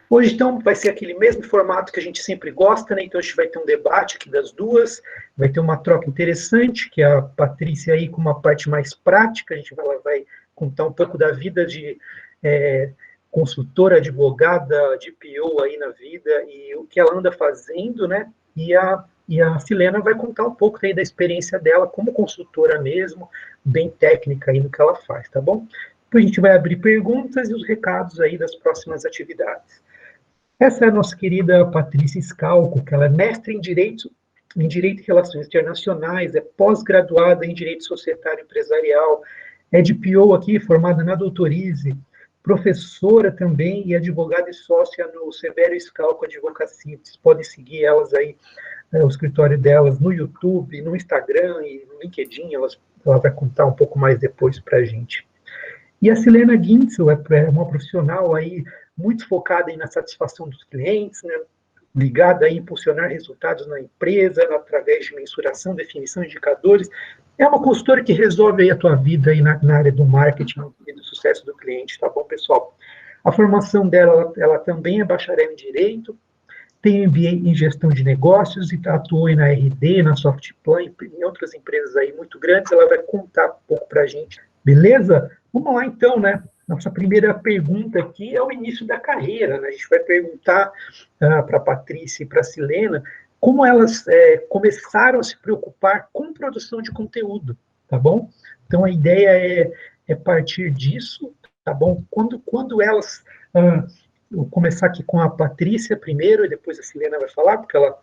Hoje, então, vai ser aquele mesmo formato que a gente sempre gosta, né? Então, a gente vai ter um debate aqui das duas, vai ter uma troca interessante, que é a Patrícia aí com uma parte mais prática, ela vai contar um pouco da vida de consultora, advogada, de PO aí na vida, e o que ela anda fazendo, né? E a Silena vai contar um pouco aí da experiência dela como consultora mesmo, bem técnica aí no que ela faz, tá bom? Depois a gente vai abrir perguntas e os recados aí das próximas atividades. Essa é a nossa querida Patrícia Scalco, que ela é mestre em Direito e Relações Internacionais, é pós-graduada em Direito Societário e Empresarial, é de PO aqui, formada na Doutorize, professora também e advogada e sócia no Severo Scalco Advocacia. Vocês podem seguir elas aí, o escritório delas no YouTube, no Instagram e no LinkedIn, ela vai contar um pouco mais depois para a gente. E a Silena Guintzel é uma profissional aí muito focada aí na satisfação dos clientes, né? Ligada a impulsionar resultados na empresa, através de mensuração, definição de indicadores. É uma consultora que resolve aí a tua vida aí na área do marketing e do sucesso do cliente, tá bom, pessoal? A formação dela, ela também é bacharel em Direito, tem MBA em Gestão de Negócios e atuou aí na RD, na Softplan, em outras empresas aí muito grandes. Ela vai contar um pouco para a gente, beleza? Vamos lá, então, né? Nossa primeira pergunta aqui é o início da carreira, né? A gente vai perguntar para a Patrícia e para a Silena como elas começaram a se preocupar com produção de conteúdo, tá bom? Então, a ideia é partir disso, tá bom? Quando elas... vou começar aqui com a Patrícia primeiro, e depois a Silena vai falar, porque ela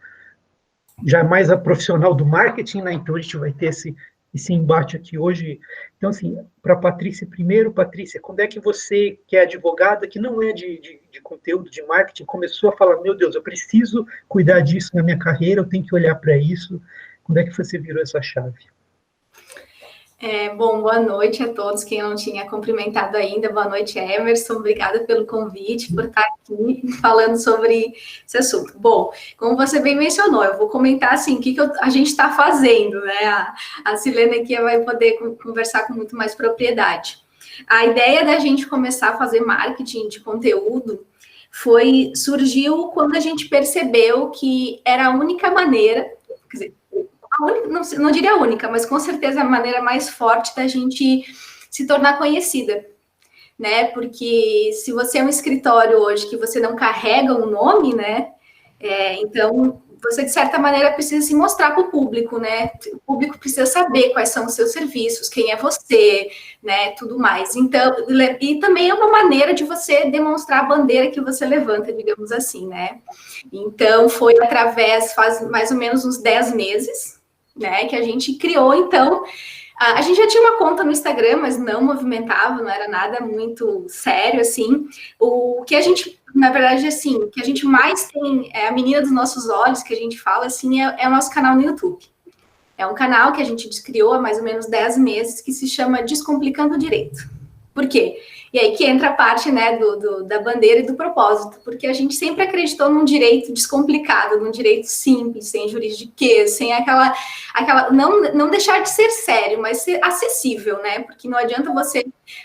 já é mais a profissional do marketing, né? Então a gente vai ter esse embate aqui hoje. Então, assim, para a Patrícia primeiro, Patrícia, quando é que você, que é advogada, que não é de conteúdo, de marketing, começou a falar, meu Deus, eu preciso cuidar disso na minha carreira, eu tenho que olhar para isso? Quando é que você virou essa chave? Bom, boa noite a todos, quem eu não tinha cumprimentado ainda, boa noite, Emerson, obrigada pelo convite, por estar aqui falando sobre esse assunto. Bom, como você bem mencionou, eu vou comentar assim, o que a gente está fazendo, né? A Silena aqui vai poder conversar com muito mais propriedade. A ideia da gente começar a fazer marketing de conteúdo surgiu quando a gente percebeu que era a única maneira, quer dizer, não diria a única, mas com certeza a maneira mais forte da gente se tornar conhecida, né? Porque se você é um escritório hoje que você não carrega um nome, né? Então, você, de certa maneira, precisa se mostrar para o público, né? O público precisa saber quais são os seus serviços, quem é você, né? Tudo mais. Então, e também é uma maneira de você demonstrar a bandeira que você levanta, digamos assim, né? Então, foi faz mais ou menos uns 10 meses, né, que a gente criou, então, a gente já tinha uma conta no Instagram, mas não movimentava, não era nada muito sério, assim. O que a gente, na verdade, assim, o que a gente mais tem, a menina dos nossos olhos, que a gente fala, assim, é o nosso canal no YouTube. É um canal que a gente criou há mais ou menos 10 meses, que se chama Descomplicando Direito. Por quê? E aí que entra a parte, né, da bandeira e do propósito, porque a gente sempre acreditou num direito descomplicado, num direito simples, sem juridiquês, sem aquela não deixar de ser sério, mas ser acessível, né? Porque não adianta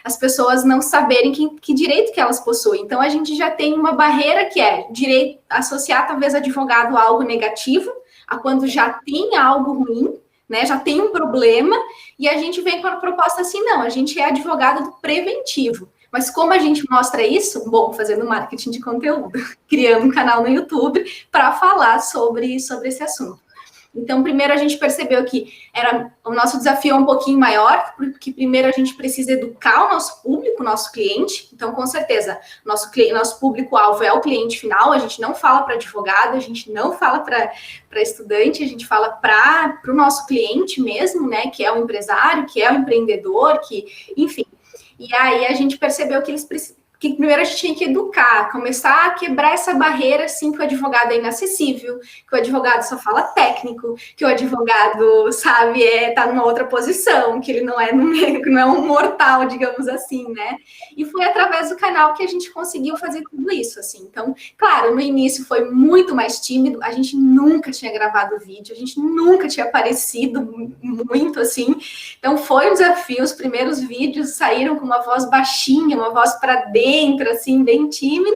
as pessoas não saberem que direito que elas possuem. Então a gente já tem uma barreira que é direito associar talvez advogado a algo negativo, a quando já tem algo ruim, né, já tem um problema, e a gente vem com a proposta assim, não, a gente é advogado do preventivo. Mas como a gente mostra isso? Bom, fazendo marketing de conteúdo, criando um canal no YouTube para falar sobre esse assunto. Então, primeiro a gente percebeu que o nosso desafio é um pouquinho maior, porque primeiro a gente precisa educar o nosso público, o nosso cliente. Então, com certeza, nosso público-alvo é o cliente final, a gente não fala para advogado, a gente não fala para estudante, a gente fala para o nosso cliente mesmo, né, que é o empresário, que é o empreendedor, enfim. E aí a gente percebeu que que primeiro a gente tinha que educar, começar a quebrar essa barreira, assim, que o advogado é inacessível, que o advogado só fala técnico, que o advogado, sabe, tá numa outra posição, que ele não é um mortal, digamos assim, né? E foi através do canal que a gente conseguiu fazer tudo isso, assim. Então, claro, no início foi muito mais tímido, a gente nunca tinha gravado vídeo, a gente nunca tinha aparecido muito, assim. Então, foi um desafio, os primeiros vídeos saíram com uma voz baixinha, uma voz para dentro, dentro, assim, bem tímida,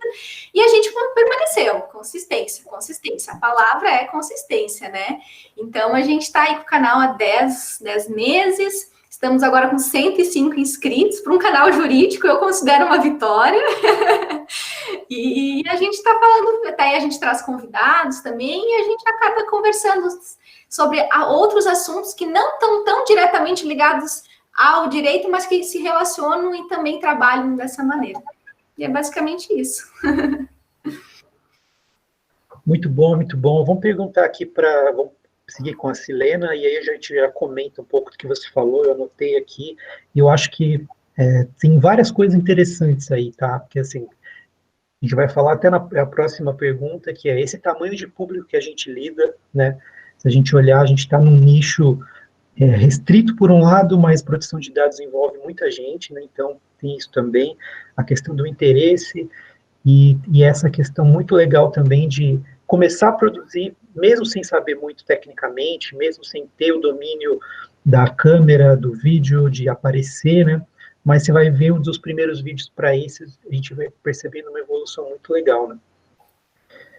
e a gente permaneceu, consistência, a palavra é consistência, né? Então, a gente está aí com o canal há 10 meses, estamos agora com 105 inscritos, para um canal jurídico, eu considero uma vitória. E a gente está falando, até aí a gente traz convidados também, e a gente acaba conversando sobre outros assuntos que não estão tão diretamente ligados ao direito, mas que se relacionam e também trabalham dessa maneira. E é basicamente isso. Muito bom, muito bom. Vamos perguntar aqui vamos seguir com a Silena, e aí a gente já comenta um pouco do que você falou, eu anotei aqui, e eu acho que tem várias coisas interessantes aí, tá? Porque, assim, a gente vai falar até na próxima pergunta, que é esse tamanho de público que a gente lida, né? Se a gente olhar, a gente está num nicho restrito por um lado, mas proteção de dados envolve muita gente, né? Então tem isso também, a questão do interesse e essa questão muito legal também de começar a produzir, mesmo sem saber muito tecnicamente, mesmo sem ter o domínio da câmera, do vídeo, de aparecer, né? Mas você vai ver um dos primeiros vídeos para esses, a gente vai percebendo uma evolução muito legal, né?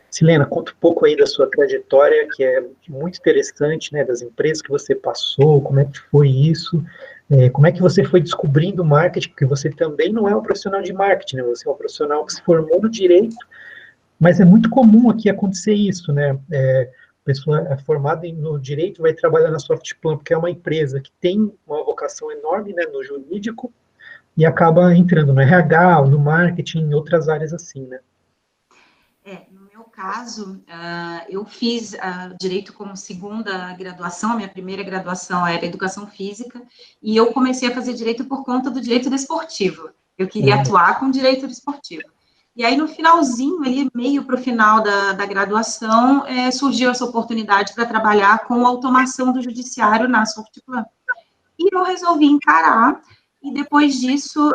Silena, conta um pouco aí da sua trajetória, que é muito interessante, né, das empresas que você passou, como é que foi isso, como é que você foi descobrindo marketing, porque você também não é um profissional de marketing, né, você é um profissional que se formou no direito, mas é muito comum aqui acontecer isso, né, a pessoa é formada no direito vai trabalhar na Softplan, porque é uma empresa que tem uma vocação enorme, né, no jurídico, e acaba entrando no RH, no marketing, em outras áreas assim, né. No meu caso, eu fiz direito como segunda graduação, a minha primeira graduação era educação física, e eu comecei a fazer direito por conta do direito desportivo. Eu queria atuar com direito desportivo. E aí, no finalzinho, ali, meio para o final da graduação, surgiu essa oportunidade para trabalhar com automação do judiciário na Softplan. E eu resolvi encarar, e depois disso,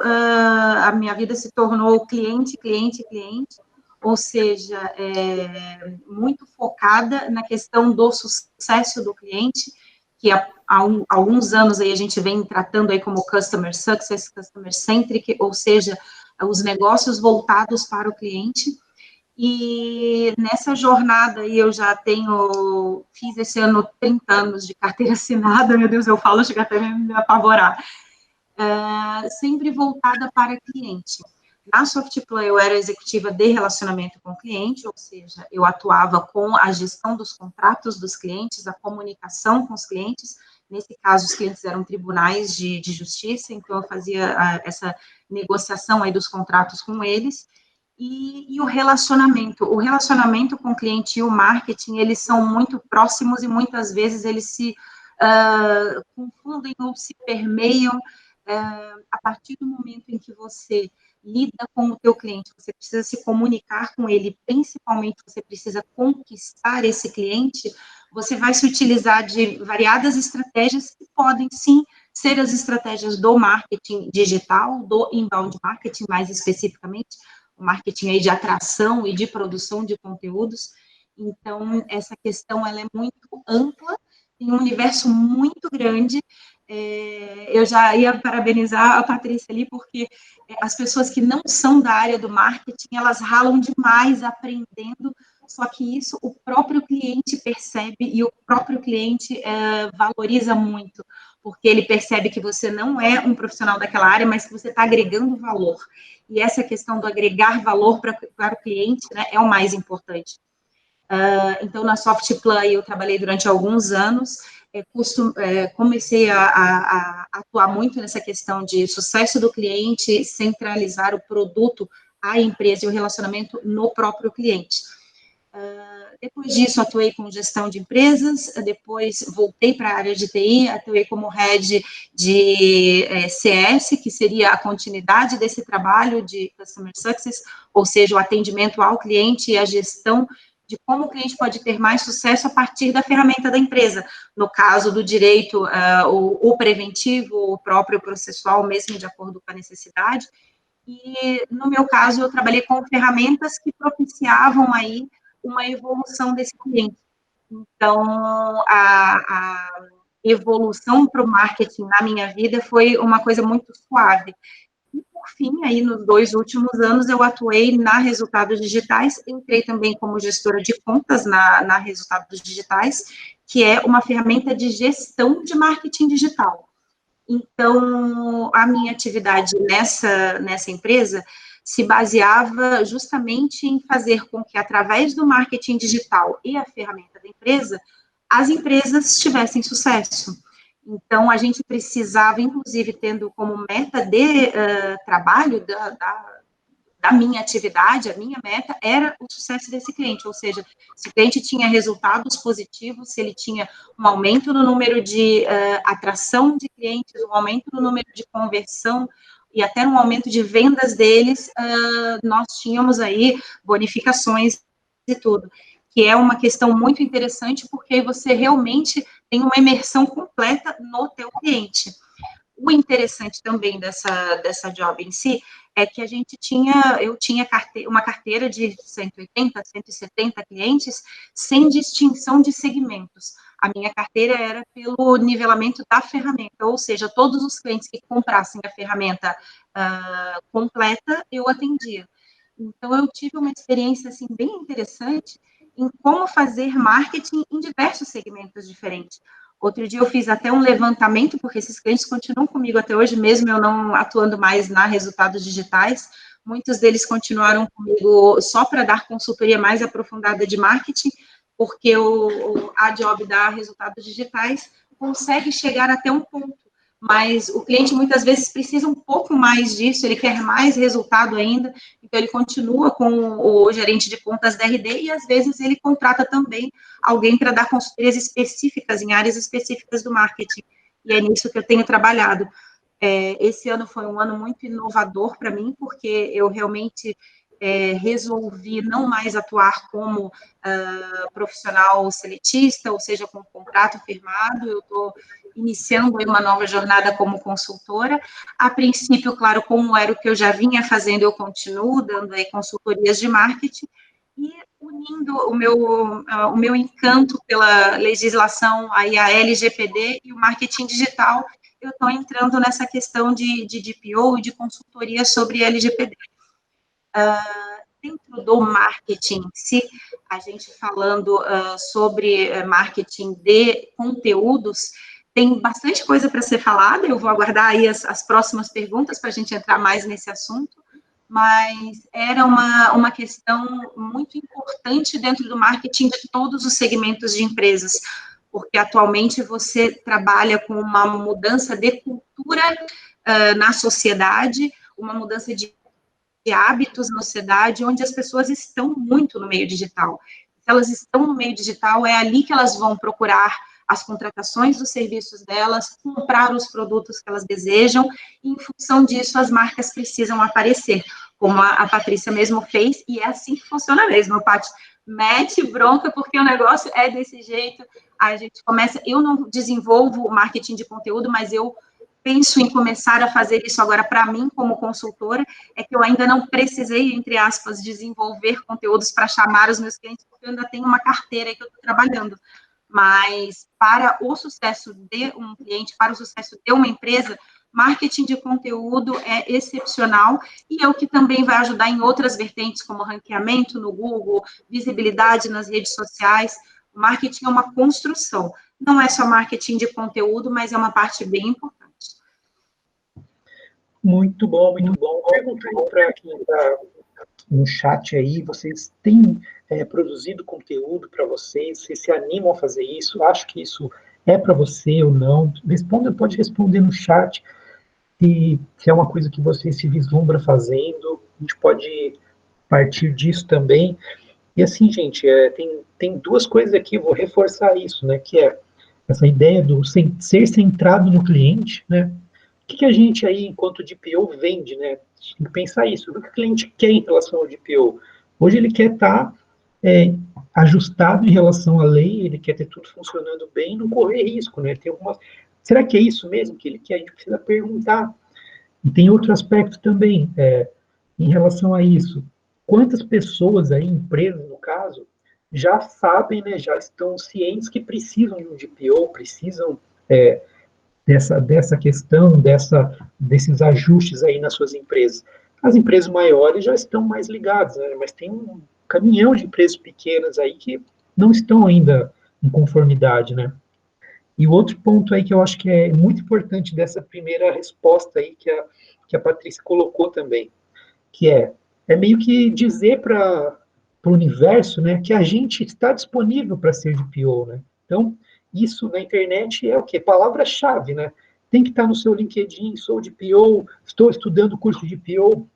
a minha vida se tornou cliente, ou seja, muito focada na questão do sucesso do cliente, que há alguns anos aí a gente vem tratando aí como Customer Success, Customer Centric, ou seja, os negócios voltados para o cliente. E nessa jornada aí eu já fiz esse ano 30 anos de carteira assinada, meu Deus, eu falo, chega até me apavorar, sempre voltada para cliente. Na Softplan, eu era executiva de relacionamento com o cliente, ou seja, eu atuava com a gestão dos contratos dos clientes, a comunicação com os clientes. Nesse caso, os clientes eram tribunais de justiça, então eu fazia essa negociação aí dos contratos com eles. E o relacionamento com o cliente e o marketing, eles são muito próximos e muitas vezes eles se confundem ou se permeiam. A partir do momento em que você lida com o teu cliente, você precisa se comunicar com ele, principalmente você precisa conquistar esse cliente, você vai se utilizar de variadas estratégias que podem, sim, ser as estratégias do marketing digital, do inbound marketing, mais especificamente, o marketing aí de atração e de produção de conteúdos. Então, essa questão, ela é muito ampla, tem um universo muito grande. Eu já ia parabenizar a Patrícia ali, porque as pessoas que não são da área do marketing, elas ralam demais aprendendo, só que isso o próprio cliente percebe e o próprio cliente valoriza muito, porque ele percebe que você não é um profissional daquela área, mas que você está agregando valor. E essa questão do agregar valor para o cliente, né, é o mais importante. Então, na Softplan, eu trabalhei durante alguns anos, comecei a atuar muito nessa questão de sucesso do cliente, centralizar o produto, a empresa e o relacionamento no próprio cliente. Depois disso, atuei com gestão de empresas, depois voltei para a área de TI, atuei como head de CS, que seria a continuidade desse trabalho de Customer Success, ou seja, o atendimento ao cliente e a gestão de como o cliente pode ter mais sucesso a partir da ferramenta da empresa. No caso do direito, o preventivo, o próprio processual, mesmo de acordo com a necessidade. E, no meu caso, eu trabalhei com ferramentas que propiciavam aí uma evolução desse cliente. Então, a evolução para o marketing na minha vida foi uma coisa muito suave. E, com por fim, aí nos 2 últimos anos, eu atuei na Resultados Digitais, entrei também como gestora de contas na Resultados Digitais, que é uma ferramenta de gestão de marketing digital. Então, a minha atividade nessa empresa se baseava justamente em fazer com que, através do marketing digital e a ferramenta da empresa, as empresas tivessem sucesso. Então, a gente precisava, inclusive, tendo como meta de trabalho da minha atividade, a minha meta era o sucesso desse cliente, ou seja, se o cliente tinha resultados positivos, se ele tinha um aumento no número de atração de clientes, um aumento no número de conversão e até um aumento de vendas deles, nós tínhamos aí bonificações e tudo, que é uma questão muito interessante, porque aí você realmente tem uma imersão completa no teu cliente. O interessante também dessa job em si é que eu tinha uma carteira de 180, 170 clientes sem distinção de segmentos. A minha carteira era pelo nivelamento da ferramenta, ou seja, todos os clientes que comprassem a ferramenta completa, eu atendia. Então, eu tive uma experiência, assim, bem interessante em como fazer marketing em diversos segmentos diferentes. Outro dia eu fiz até um levantamento, porque esses clientes continuam comigo até hoje, mesmo eu não atuando mais na Resultados Digitais. Muitos deles continuaram comigo só para dar consultoria mais aprofundada de marketing, porque a job da Resultados Digitais consegue chegar até um ponto, mas o cliente muitas vezes precisa um pouco mais disso, ele quer mais resultado ainda, então ele continua com o gerente de contas da RD e às vezes ele contrata também alguém para dar consultorias específicas em áreas específicas do marketing, e é nisso que eu tenho trabalhado. Esse ano foi um ano muito inovador para mim, porque eu realmente resolvi não mais atuar como profissional seletista, ou seja, com contrato firmado, eu estou iniciando uma nova jornada como consultora. A princípio, claro, como era o que eu já vinha fazendo, eu continuo dando aí consultorias de marketing, e unindo o meu encanto pela legislação, aí a LGPD e o marketing digital, eu estou entrando nessa questão de DPO e de consultoria sobre LGPD. Dentro do marketing em si, a gente falando sobre marketing de conteúdos, tem bastante coisa para ser falada, eu vou aguardar aí as próximas perguntas para a gente entrar mais nesse assunto, mas era uma questão muito importante dentro do marketing de todos os segmentos de empresas, porque atualmente você trabalha com uma mudança de cultura na sociedade, uma mudança de hábitos na sociedade, onde as pessoas estão muito no meio digital. Se elas estão no meio digital, é ali que elas vão procurar as contratações dos serviços delas, comprar os produtos que elas desejam, e em função disso, as marcas precisam aparecer, como a Patrícia mesmo fez, e é assim que funciona mesmo, Paty. Mete bronca, porque o negócio é desse jeito, a gente começa, eu não desenvolvo marketing de conteúdo, mas eu penso em começar a fazer isso agora para mim, como consultora, é que eu ainda não precisei, entre aspas, desenvolver conteúdos para chamar os meus clientes, porque eu ainda tenho uma carteira que eu estou trabalhando. Mas para o sucesso de um cliente, para o sucesso de uma empresa, marketing de conteúdo é excepcional e é o que também vai ajudar em outras vertentes, como ranqueamento no Google, visibilidade nas redes sociais. O marketing é uma construção, não é só marketing de conteúdo, mas é uma parte bem importante. Muito bom, muito bom. Pergunta aí para quem está no chat aí, vocês têm produzido conteúdo para vocês? Vocês se animam a fazer isso? Acho que isso é para você ou não? Pode responder no chat. E se é uma coisa que você se vislumbra fazendo, a gente pode partir disso também. E assim, gente, tem duas coisas aqui, eu vou reforçar isso, né? Que é essa ideia do ser centrado no cliente, né? O que a gente aí, enquanto DPO, vende, né? Tem que pensar isso. O que o cliente quer em relação ao DPO? Hoje ele quer estar ajustado em relação à lei, ele quer ter tudo funcionando bem, não correr risco, né? Será que é isso mesmo que ele quer? A gente precisa perguntar. E tem outro aspecto também, em relação a isso. Quantas pessoas aí, empresas no caso, já sabem, né, já estão cientes que precisam de um DPO, precisam dessa questão, desses ajustes aí nas suas empresas. As empresas maiores já estão mais ligadas, né? Mas tem um caminhão de empresas pequenas aí que não estão ainda em conformidade, né? E o outro ponto aí que eu acho que é muito importante dessa primeira resposta aí que a Patrícia colocou também, que é meio que dizer para o universo, né, que a gente está disponível para ser de PO, né? Então, isso na internet é o quê? Palavra-chave, né? Tem que estar no seu LinkedIn, sou de PO, estou estudando o curso de PO.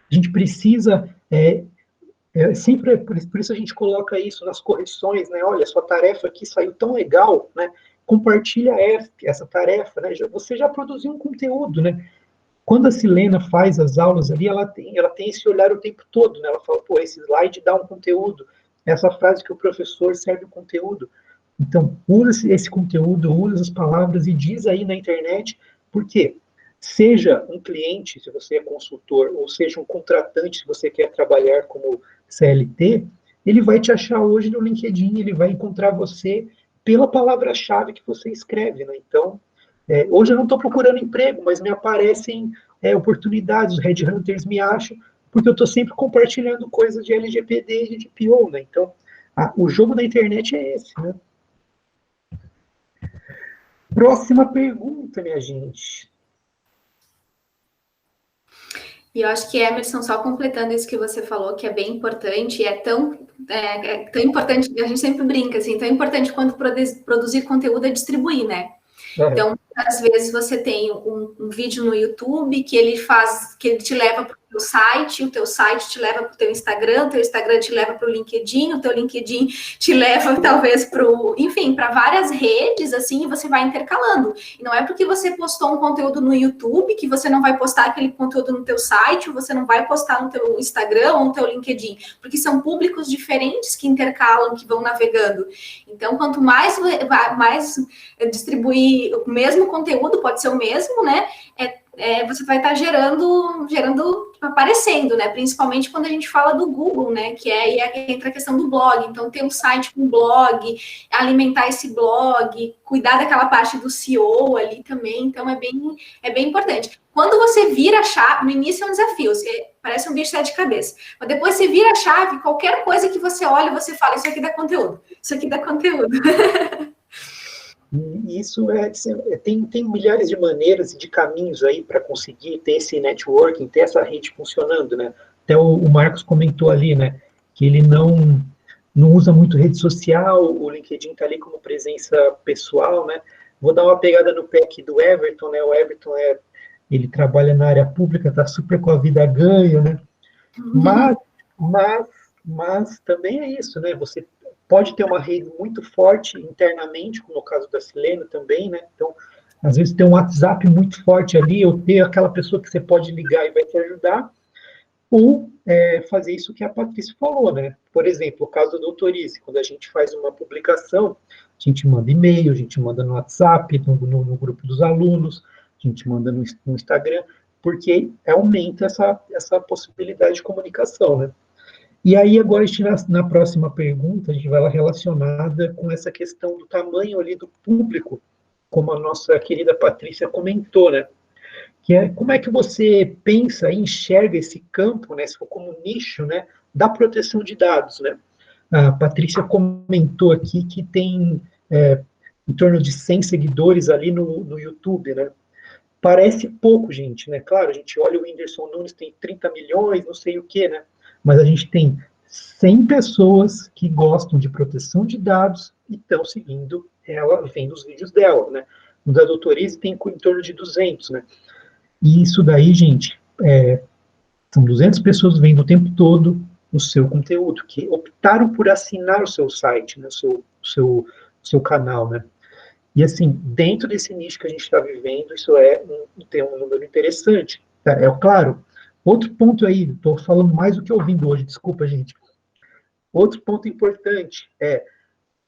A gente precisa, sempre, por isso a gente coloca isso nas correções, né? Olha, sua tarefa aqui saiu tão legal, né? Compartilha essa tarefa, né? Você já produziu um conteúdo, né? Quando a Silena faz as aulas ali, ela tem esse olhar o tempo todo, né? Ela fala, pô, esse slide dá um conteúdo, essa frase que o professor serve o conteúdo. Então, use esse conteúdo, use as palavras e diz aí na internet, por quê? Seja um cliente, se você é consultor, ou seja um contratante, se você quer trabalhar como CLT, ele vai te achar hoje no LinkedIn, ele vai encontrar você pela palavra-chave que você escreve, né? Então, hoje eu não estou procurando emprego, mas me aparecem oportunidades, os headhunters me acham, porque eu estou sempre compartilhando coisas de LGPD e de PO, né? Então, o jogo da internet é esse, né? Próxima pergunta, minha gente. E eu acho que, Emerson, só completando isso que você falou, que é bem importante, e é tão importante, a gente sempre brinca, assim, tão importante quanto produzir conteúdo é distribuir, né? Então, às vezes você tem um vídeo no YouTube que ele te leva para o teu site te leva para o teu Instagram te leva para o teu LinkedIn te leva talvez para várias redes, assim, e você vai intercalando. E não é porque você postou um conteúdo no YouTube que você não vai postar aquele conteúdo no teu site, ou você não vai postar no teu Instagram ou no teu LinkedIn, porque são públicos diferentes que intercalam, que vão navegando. Então, quanto mais distribuir o mesmo conteúdo, pode ser o mesmo, né? Você vai estar gerando, aparecendo, né? Principalmente quando a gente fala do Google, né? Que entra a questão do blog. Então, ter um site com blog, alimentar esse blog, cuidar daquela parte do SEO ali também. Então, é bem importante. Quando você vira a chave, no início é um desafio, você parece um bicho de sete cabeças. Mas depois você vira a chave, qualquer coisa que você olha, você fala, isso aqui dá conteúdo. Isso aqui dá conteúdo. E isso tem milhares de maneiras e de caminhos aí para conseguir ter esse networking, ter essa rede funcionando, né? Até o Marcos comentou ali, né, que ele não usa muito rede social, o LinkedIn está ali como presença pessoal, né? Vou dar uma pegada no pé aqui do Everton, né? O Everton ele trabalha na área pública, está super com a vida ganha, né? Mas também é isso, né? Você pode ter uma rede muito forte internamente, como no caso da Silena também, né? Então, às vezes ter um WhatsApp muito forte ali, ou ter aquela pessoa que você pode ligar e vai te ajudar, ou fazer isso que a Patrícia falou, né? Por exemplo, o caso do Doutorize, quando a gente faz uma publicação, a gente manda e-mail, a gente manda no WhatsApp, no grupo dos alunos, a gente manda no Instagram, porque aumenta essa possibilidade de comunicação, né? E aí, agora, na próxima pergunta, a gente vai lá relacionada com essa questão do tamanho ali do público, como a nossa querida Patrícia comentou, né? Que como é que você pensa e enxerga esse campo, né, se for como nicho, né, da proteção de dados, né? A Patrícia comentou aqui que tem em torno de 100 seguidores ali no YouTube, né? Parece pouco, gente, né? Claro, a gente olha o Whindersson Nunes, tem 30 milhões, não sei o quê, né? Mas a gente tem 100 pessoas que gostam de proteção de dados e estão seguindo ela, vendo os vídeos dela, né? No da Doutorize tem em torno de 200, né? E isso daí, gente, são 200 pessoas vendo o tempo todo o seu conteúdo, que optaram por assinar o seu site, né? O seu canal, né? E assim, dentro desse nicho que a gente está vivendo, isso tem um número interessante. Tá? Claro, outro ponto aí, estou falando mais do que ouvindo hoje, desculpa, gente. Outro ponto importante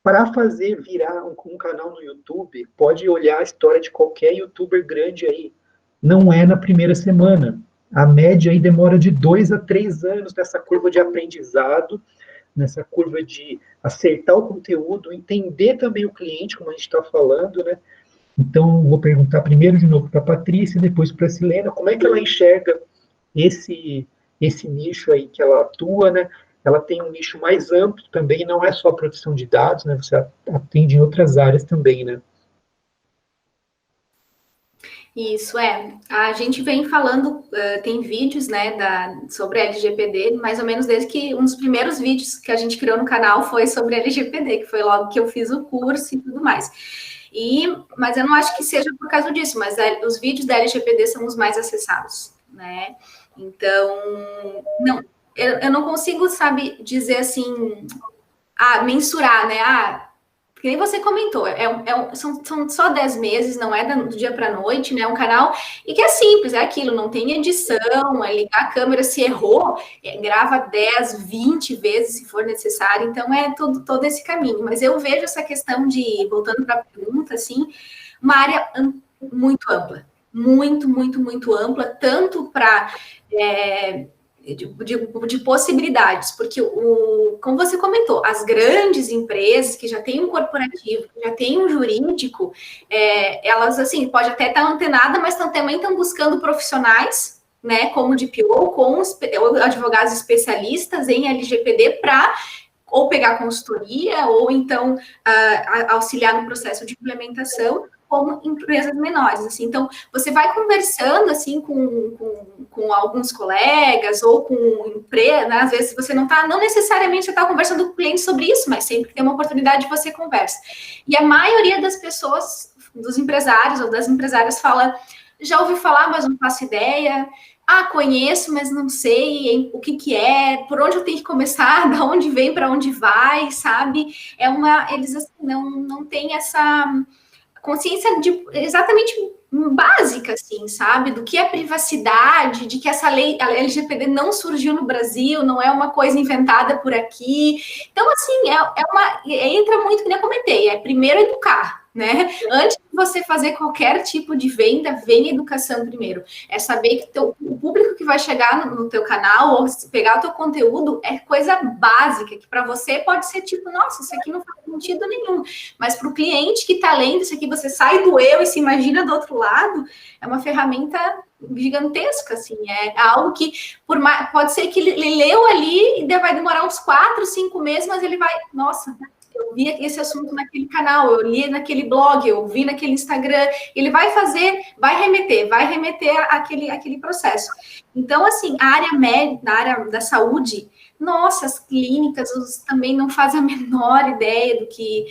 para fazer virar um canal no YouTube, pode olhar a história de qualquer youtuber grande aí. Não é na primeira semana. A média aí demora de 2 a 3 anos nessa curva de aprendizado, nessa curva de acertar o conteúdo, entender também o cliente, como a gente está falando, né? Então, vou perguntar primeiro de novo para a Patrícia, depois para a Silena, como é que ela enxerga esse nicho aí que ela atua, né? Ela tem um nicho mais amplo também, não é só a proteção de dados, né? Você atende em outras áreas também, né? Isso é. A gente vem falando, tem vídeos, né, sobre LGPD, mais ou menos desde que um dos primeiros vídeos que a gente criou no canal foi sobre LGPD, que foi logo que eu fiz o curso e tudo mais. Mas eu não acho que seja por causa disso, mas os vídeos da LGPD são os mais acessados, né? Então, não, eu não consigo, sabe, dizer assim, mensurar, né? Que nem você comentou, são só 10 meses, não é do dia para a noite, né? É um canal e que é simples, é aquilo, não tem edição, é ligar a câmera, se errou, grava 10, 20 vezes se for necessário, então é todo esse caminho. Mas eu vejo essa questão voltando para a pergunta, assim, uma área muito ampla, muito ampla, tanto para de possibilidades, porque como você comentou, as grandes empresas que já têm um corporativo, que já têm um jurídico, elas assim, pode até estar antenada, mas também estão buscando profissionais, né, como DPO, com advogados especialistas em LGPD para ou pegar consultoria, ou então auxiliar no processo de implementação, como empresas menores, assim. Então, você vai conversando, assim, com alguns colegas, ou com empresa, né? Às vezes você não necessariamente você está conversando com o cliente sobre isso, mas sempre que tem uma oportunidade você conversa. E a maioria das pessoas, dos empresários ou das empresárias fala, já ouvi falar, mas não faço ideia, conheço, mas não sei o que é, por onde eu tenho que começar, da onde vem, para onde vai, sabe? Eles assim, não têm essa consciência exatamente básica, assim, sabe? Do que é privacidade, de que essa lei, a LGPD não surgiu no Brasil, não é uma coisa inventada por aqui. Então, assim, entra muito, que nem eu comentei, primeiro educar, né? Antes de você fazer qualquer tipo de venda, vem educação primeiro. É saber que o público que vai chegar no teu canal ou pegar o teu conteúdo é coisa básica, que para você pode ser tipo, nossa, isso aqui não faz sentido nenhum. Mas para o cliente que está lendo isso aqui, você sai do eu e se imagina do outro lado, é uma ferramenta gigantesca, assim, é algo que pode ser que ele leu ali e vai demorar uns 4, 5 meses, mas ele vai, nossa, eu vi esse assunto naquele canal, eu li naquele blog, eu vi naquele Instagram, ele vai remeter àquele processo. Então, assim, a área da saúde, nossa, as clínicas também não fazem a menor ideia do que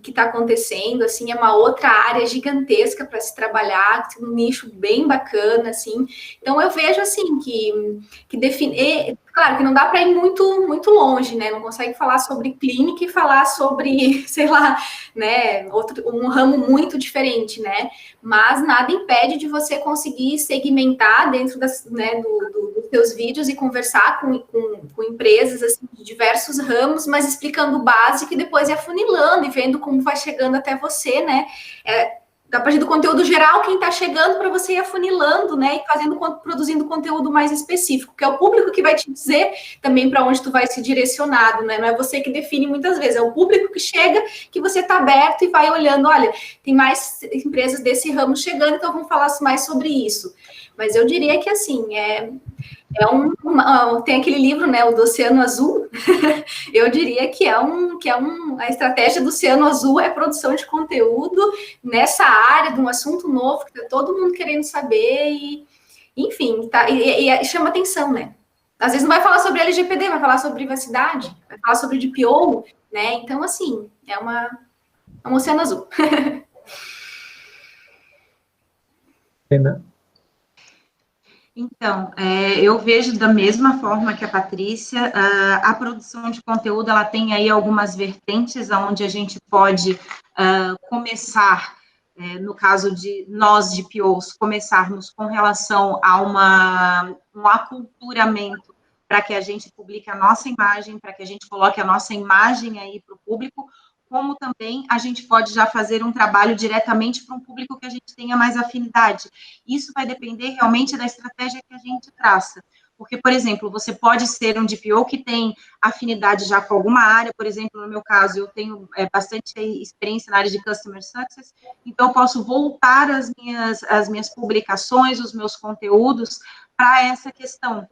está acontecendo, assim, é uma outra área gigantesca para se trabalhar, um nicho bem bacana, assim. Então, eu vejo, assim, que definir... Claro que não dá para ir muito, muito longe, né? Não consegue falar sobre clínica e falar sobre, sei lá, né? Um ramo muito diferente, né? Mas nada impede de você conseguir segmentar dentro dos seus vídeos e conversar com empresas assim, de diversos ramos, mas explicando o básico e depois ir afunilando e vendo como vai chegando até você, né? A partir do conteúdo geral, quem está chegando para você ir afunilando, né? E produzindo conteúdo mais específico, que é o público que vai te dizer também para onde tu vai ser direcionado, né? Não é você que define muitas vezes, é o público que chega, que você está aberto e vai olhando, olha, tem mais empresas desse ramo chegando, então vamos falar mais sobre isso. Mas eu diria que, assim, tem aquele livro, né, o do Oceano Azul. Eu diria que a estratégia do Oceano Azul é produção de conteúdo nessa área, de um assunto novo, que está todo mundo querendo saber, enfim, e chama atenção, né? Às vezes não vai falar sobre LGPD, vai falar sobre privacidade, vai falar sobre DPO, né? Então, assim, é um Oceano Azul. Então, eu vejo da mesma forma que a Patrícia, a produção de conteúdo, ela tem aí algumas vertentes onde a gente pode começar, no caso de nós, de POs, começarmos com relação a um aculturamento para que a gente publique a nossa imagem, para que a gente coloque a nossa imagem aí para o público, como também a gente pode já fazer um trabalho diretamente para um público que a gente tenha mais afinidade. Isso vai depender realmente da estratégia que a gente traça. Porque, por exemplo, você pode ser um DPO que tem afinidade já com alguma área, por exemplo, no meu caso, eu tenho bastante experiência na área de Customer Success, então eu posso voltar as minhas publicações, os meus conteúdos para essa questão.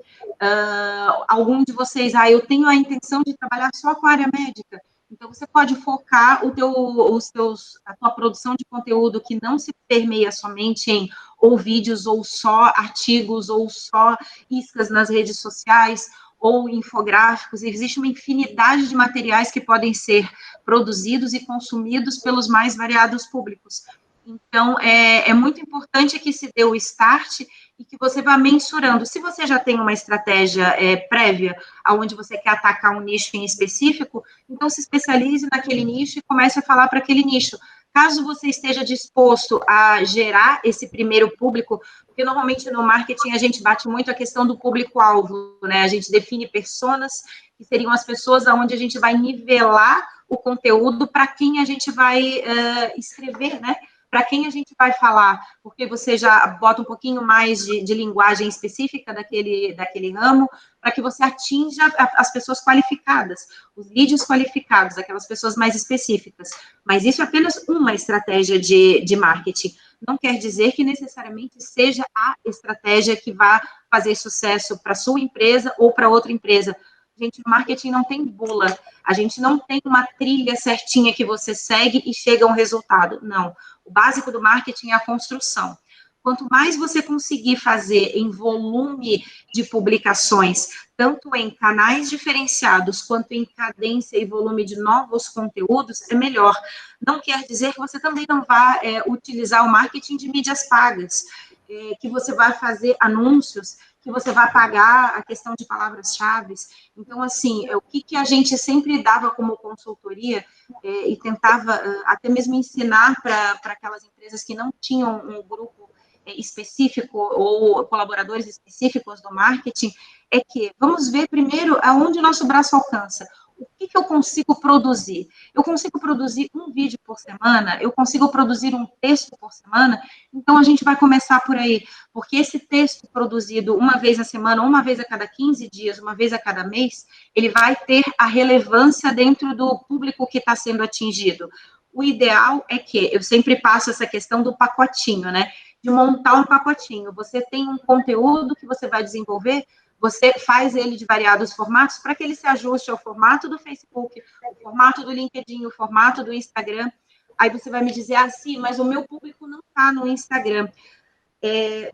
Algum de vocês, eu tenho a intenção de trabalhar só com a área médica, então você pode focar a tua produção de conteúdo que não se permeia somente em ou vídeos, ou só artigos, ou só iscas nas redes sociais, ou infográficos. Existe uma infinidade de materiais que podem ser produzidos e consumidos pelos mais variados públicos. Então, é muito importante que se dê o start e que você vá mensurando. Se você já tem uma estratégia prévia, onde você quer atacar um nicho em específico, então se especialize naquele nicho e comece a falar para aquele nicho. Caso você esteja disposto a gerar esse primeiro público, porque normalmente no marketing a gente bate muito a questão do público-alvo, né? A gente define personas, que seriam as pessoas onde a gente vai nivelar o conteúdo para quem a gente vai escrever, né? Para quem a gente vai falar, porque você já bota um pouquinho mais de linguagem específica daquele ramo, para que você atinja as pessoas qualificadas, os leads qualificados, aquelas pessoas mais específicas. Mas isso é apenas uma estratégia de marketing. Não quer dizer que necessariamente seja a estratégia que vá fazer sucesso para a sua empresa ou para outra empresa. Gente, marketing não tem bula. A gente não tem uma trilha certinha que você segue e chega a um resultado. Não. O básico do marketing é a construção. Quanto mais você conseguir fazer em volume de publicações, tanto em canais diferenciados, quanto em cadência e volume de novos conteúdos, é melhor. Não quer dizer que você também não vá utilizar o marketing de mídias pagas, que você vai fazer anúncios, que você vai pagar a questão de palavras-chave. Então, assim, o que a gente sempre dava como consultoria e tentava até mesmo ensinar para aquelas empresas que não tinham um grupo específico ou colaboradores específicos do marketing, é que vamos ver primeiro aonde o nosso braço alcança. O que eu consigo produzir? Eu consigo produzir um vídeo por semana? Eu consigo produzir um texto por semana? Então, a gente vai começar por aí, porque esse texto produzido uma vez na semana, uma vez a cada 15 dias, uma vez a cada mês, ele vai ter a relevância dentro do público que está sendo atingido. O ideal é que, eu sempre passo essa questão do pacotinho, né? De montar um pacotinho. Você tem um conteúdo que você vai desenvolver, você faz ele de variados formatos para que ele se ajuste ao formato do Facebook, o formato do LinkedIn, o formato do Instagram. Aí você vai me dizer, sim, mas o meu público não está no Instagram.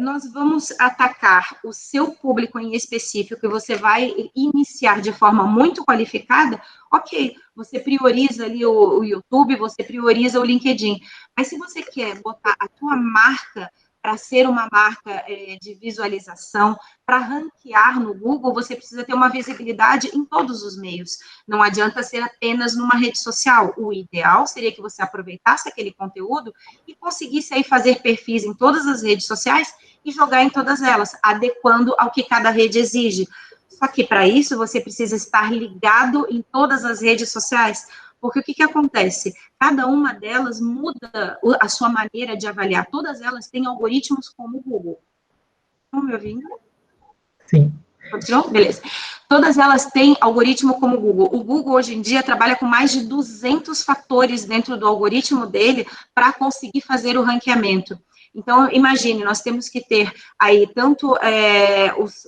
Nós vamos atacar o seu público em específico e você vai iniciar de forma muito qualificada, ok, você prioriza ali o YouTube, você prioriza o LinkedIn, mas se você quer botar a tua marca para ser uma marca de visualização, para ranquear no Google, você precisa ter uma visibilidade em todos os meios. Não adianta ser apenas numa rede social. O ideal seria que você aproveitasse aquele conteúdo e conseguisse aí fazer perfis em todas as redes sociais e jogar em todas elas, adequando ao que cada rede exige. Só que para isso você precisa estar ligado em todas as redes sociais, porque o que acontece? Cada uma delas muda a sua maneira de avaliar. Todas elas têm algoritmos como o Google. Estão me ouvindo? Sim. Continuou? Beleza. Todas elas têm algoritmo como o Google. O Google, hoje em dia, trabalha com mais de 200 fatores dentro do algoritmo dele para conseguir fazer o ranqueamento. Então, imagine, nós temos que ter aí tanto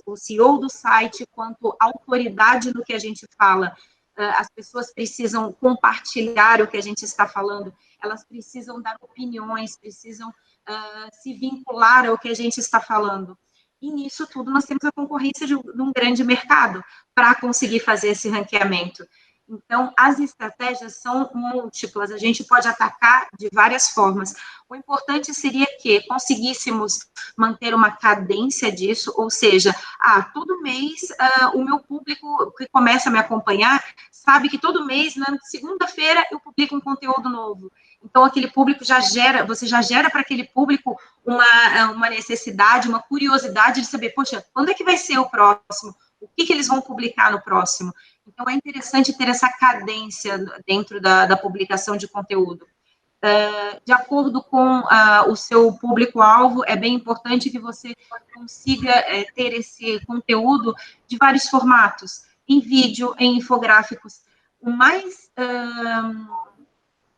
o CEO do site, quanto autoridade no que a gente fala. As pessoas precisam compartilhar o que a gente está falando, elas precisam dar opiniões, precisam se vincular ao que a gente está falando. E nisso tudo nós temos a concorrência de um grande mercado para conseguir fazer esse ranqueamento. Então, as estratégias são múltiplas, a gente pode atacar de várias formas. O importante seria que conseguíssemos manter uma cadência disso, ou seja, todo mês o meu público que começa a me acompanhar sabe que todo mês, na segunda-feira, eu publico um conteúdo novo. Então, aquele público você já gera para aquele público uma necessidade, uma curiosidade de saber, poxa, quando é que vai ser o próximo? O que eles vão publicar no próximo? Então, é interessante ter essa cadência dentro da publicação de conteúdo. de acordo com o seu público-alvo, é bem importante que você consiga ter esse conteúdo de vários formatos, em vídeo, em infográficos. O mais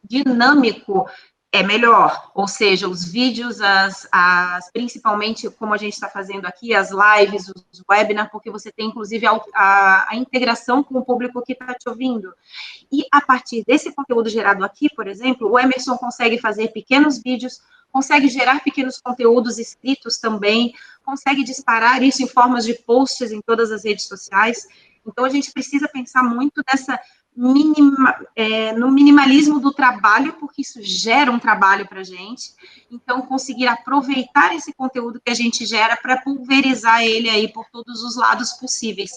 dinâmico é melhor, ou seja, os vídeos, principalmente como a gente está fazendo aqui, as lives, os webinars, porque você tem, inclusive, a integração com o público que está te ouvindo. E, a partir desse conteúdo gerado aqui, por exemplo, o Emerson consegue fazer pequenos vídeos, consegue gerar pequenos conteúdos escritos também, consegue disparar isso em formas de posts em todas as redes sociais. Então, a gente precisa pensar muito no minimalismo do trabalho, porque isso gera um trabalho para a gente. Então, conseguir aproveitar esse conteúdo que a gente gera para pulverizar ele aí por todos os lados possíveis.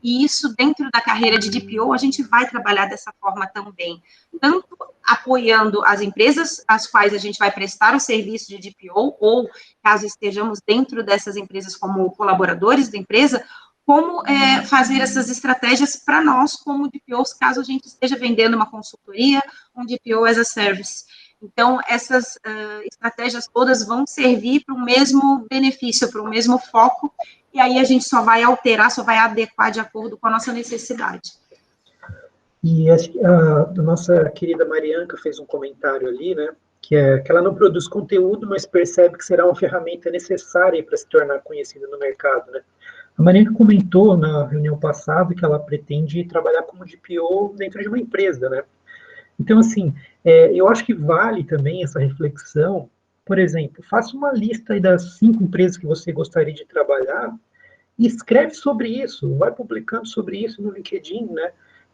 E isso, dentro da carreira de DPO, a gente vai trabalhar dessa forma também. Tanto apoiando as empresas às quais a gente vai prestar o serviço de DPO, ou caso estejamos dentro dessas empresas como colaboradores da empresa, como fazer essas estratégias para nós, como DPOs, caso a gente esteja vendendo uma consultoria, um DPO as a service. Então, essas estratégias todas vão servir para o mesmo benefício, para o mesmo foco, e aí a gente só vai alterar, só vai adequar de acordo com a nossa necessidade. E a nossa querida Marianca fez um comentário ali, né, que ela não produz conteúdo, mas percebe que será uma ferramenta necessária para se tornar conhecida no mercado, né. A Marianca comentou na reunião passada que ela pretende trabalhar como DPO dentro de uma empresa, né? Então, assim, eu acho que vale também essa reflexão. Por exemplo, faça uma lista aí das 5 empresas que você gostaria de trabalhar e escreve sobre isso, vai publicando sobre isso no LinkedIn, né?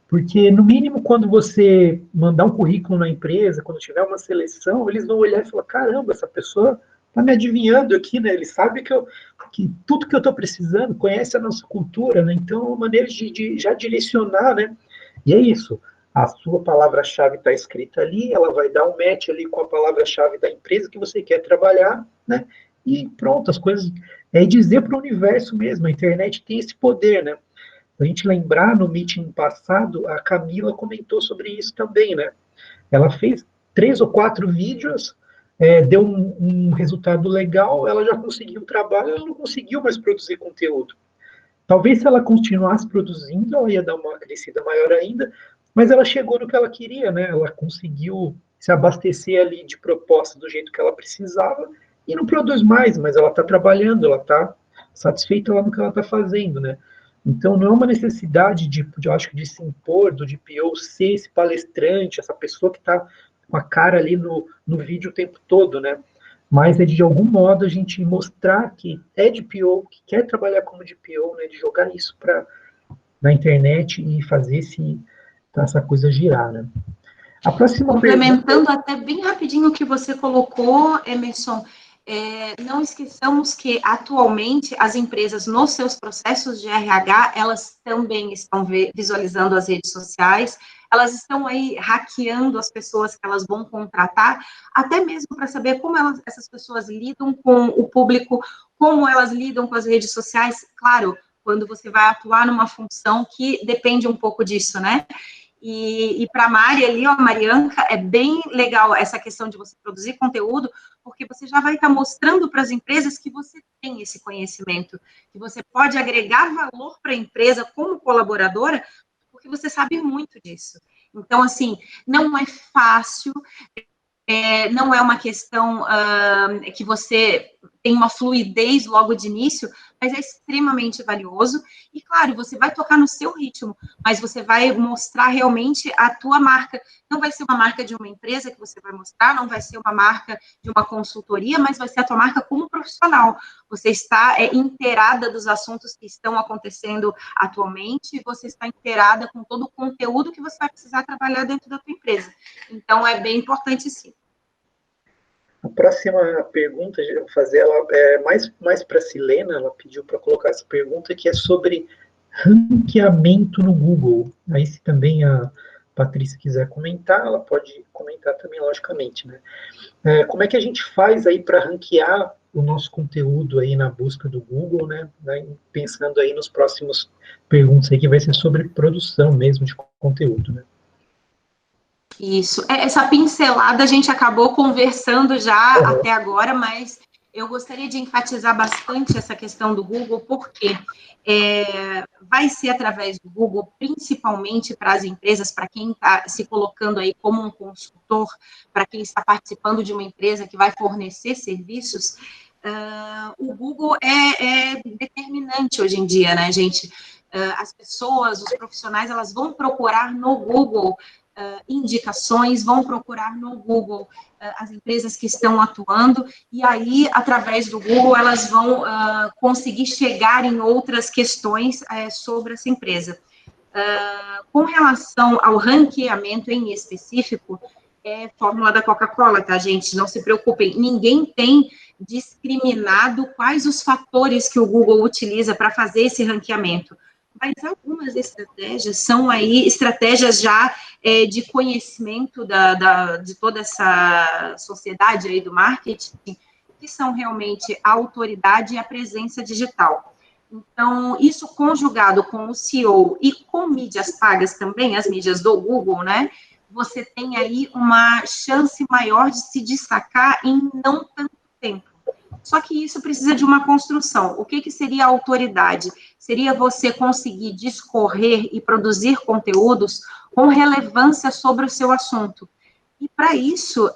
Porque, no mínimo, quando você mandar um currículo na empresa, quando tiver uma seleção, eles vão olhar e falar, caramba, essa pessoa está me adivinhando aqui, né? Ele sabe que tudo que eu estou precisando, conhece a nossa cultura, né? Então, é uma maneira de já direcionar, né? E é isso. A sua palavra-chave está escrita ali, ela vai dar um match ali com a palavra-chave da empresa que você quer trabalhar, né? E pronto, as coisas... É dizer para o universo mesmo, a internet tem esse poder, né? Se a gente lembrar, no meeting passado, a Camila comentou sobre isso também, né? Ela fez 3 ou 4 vídeos, deu um resultado legal, ela já conseguiu um trabalho, ela não conseguiu mais produzir conteúdo. Talvez se ela continuasse produzindo, ela ia dar uma crescida maior ainda, mas ela chegou no que ela queria, né? Ela conseguiu se abastecer ali de propostas do jeito que ela precisava e não produz mais, mas ela está trabalhando, ela está satisfeita lá no que ela está fazendo, né? Então, não é uma necessidade eu acho que de se impor, do DPO ser esse palestrante, essa pessoa que está com a cara ali no vídeo o tempo todo, né? Mas é de algum modo a gente mostrar que é DPO, que quer trabalhar como DPO, né? De jogar isso na internet e fazer essa coisa girar, né? A próxima Complementando até bem rapidinho o que você colocou, Emerson, não esqueçamos que, atualmente, as empresas, nos seus processos de RH, elas também estão visualizando as redes sociais, elas estão aí hackeando as pessoas que elas vão contratar, até mesmo para saber como essas pessoas lidam com o público, como elas lidam com as redes sociais, claro, quando você vai atuar numa função que depende um pouco disso, né? E para a Mari ali, ó, Marianca, é bem legal essa questão de você produzir conteúdo, porque você já vai estar mostrando para as empresas que você tem esse conhecimento, que você pode agregar valor para a empresa como colaboradora, porque você sabe muito disso. Então, assim, não é fácil, não é uma questão que você tem uma fluidez logo de início, mas é extremamente valioso. E, claro, você vai tocar no seu ritmo, mas você vai mostrar realmente a tua marca. Não vai ser uma marca de uma empresa que você vai mostrar, não vai ser uma marca de uma consultoria, mas vai ser a tua marca como profissional. Você está inteirada dos assuntos que estão acontecendo atualmente, e você está inteirada com todo o conteúdo que você vai precisar trabalhar dentro da tua empresa. Então, é bem importante, sim. A próxima pergunta, eu vou fazer ela mais para a Silena, ela pediu para colocar essa pergunta, que é sobre ranqueamento no Google. Aí, se também a Patrícia quiser comentar, ela pode comentar também, logicamente, né? Como é que a gente faz aí para ranquear o nosso conteúdo aí na busca do Google, né? Pensando aí nos próximos perguntas aí, que vai ser sobre produção mesmo de conteúdo, né? Isso. Essa pincelada a gente acabou conversando já até agora, mas eu gostaria de enfatizar bastante essa questão do Google, porque vai ser através do Google, principalmente para as empresas, para quem está se colocando aí como um consultor, para quem está participando de uma empresa que vai fornecer serviços, o Google é determinante hoje em dia, né, gente? As pessoas, os profissionais, elas vão procurar no Google indicações, vão procurar no Google as empresas que estão atuando, e aí, através do Google, elas vão conseguir chegar em outras questões sobre essa empresa. Com relação ao ranqueamento em específico, é fórmula da Coca-Cola, tá, gente? Não se preocupem, ninguém tem discriminado quais os fatores que o Google utiliza para fazer esse ranqueamento. Mas algumas estratégias são aí estratégias já de conhecimento de toda essa sociedade aí do marketing, que são realmente a autoridade e a presença digital. Então, isso conjugado com o SEO e com mídias pagas também, as mídias do Google, né? Você tem aí uma chance maior de se destacar em não tanto tempo. Só que isso precisa de uma construção. O que seria a autoridade? Seria você conseguir discorrer e produzir conteúdos com relevância sobre o seu assunto. E, para isso,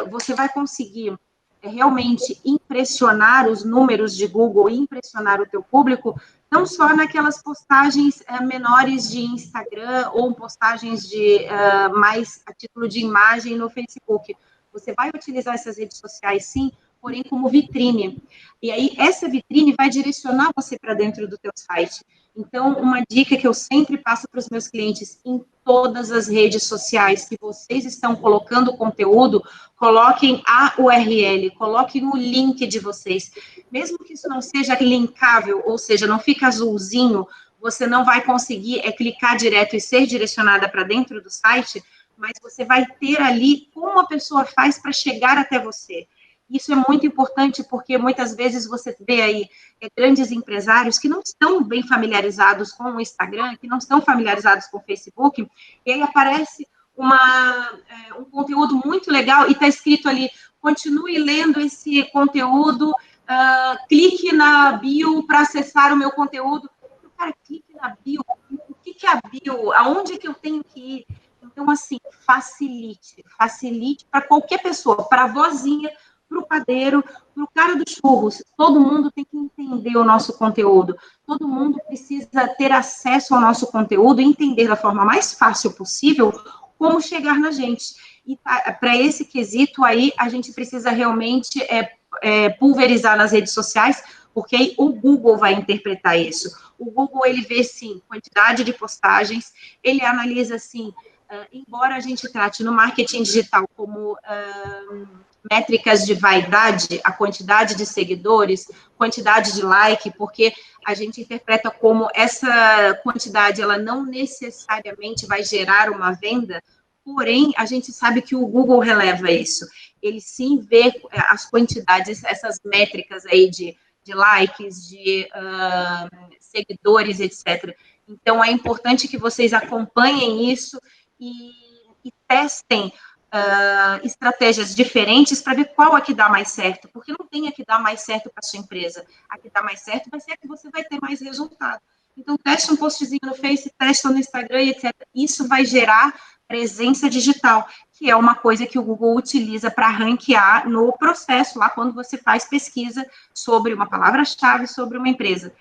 você vai conseguir realmente impressionar os números de Google, impressionar o teu público, não só naquelas postagens menores de Instagram ou postagens de mais a título de imagem no Facebook. Você vai utilizar essas redes sociais, sim, porém como vitrine. E aí, essa vitrine vai direcionar você para dentro do teu site. Então, uma dica que eu sempre passo para os meus clientes, em todas as redes sociais que vocês estão colocando conteúdo, coloquem a URL, coloquem o link de vocês. Mesmo que isso não seja linkável, ou seja, não fica azulzinho, você não vai conseguir clicar direto e ser direcionada para dentro do site, mas você vai ter ali como a pessoa faz para chegar até você. Isso é muito importante porque muitas vezes você vê aí grandes empresários que não estão bem familiarizados com o Instagram, que não estão familiarizados com o Facebook, e aí aparece um conteúdo muito legal e está escrito ali, continue lendo esse conteúdo, clique na bio para acessar o meu conteúdo. Cara, clique na bio. O que é a bio? Aonde que eu tenho que ir? Então, assim, facilite para qualquer pessoa, para a vozinha, para o padeiro, para o cara dos churros. Todo mundo tem que entender o nosso conteúdo. Todo mundo precisa ter acesso ao nosso conteúdo e entender da forma mais fácil possível como chegar na gente. E para esse quesito aí, a gente precisa realmente pulverizar nas redes sociais, porque aí o Google vai interpretar isso. O Google, ele vê, sim, quantidade de postagens, ele analisa, assim, embora a gente trate no marketing digital como métricas de vaidade, a quantidade de seguidores, quantidade de like, porque a gente interpreta como essa quantidade, ela não necessariamente vai gerar uma venda, porém, a gente sabe que o Google releva isso. Ele sim vê as quantidades, essas métricas aí de likes, de seguidores, etc. Então, é importante que vocês acompanhem isso e testem estratégias diferentes para ver qual é que dá mais certo, porque não tem a que dá mais certo para a sua empresa. A que dá mais certo vai ser a que você vai ter mais resultado. Então, teste um postzinho no Face, teste no Instagram, etc. Isso vai gerar presença digital, que é uma coisa que o Google utiliza para ranquear no processo, lá quando você faz pesquisa sobre uma palavra-chave, sobre uma empresa.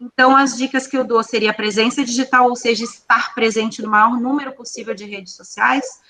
Então, as dicas que eu dou seria presença digital, ou seja, estar presente no maior número possível de redes sociais,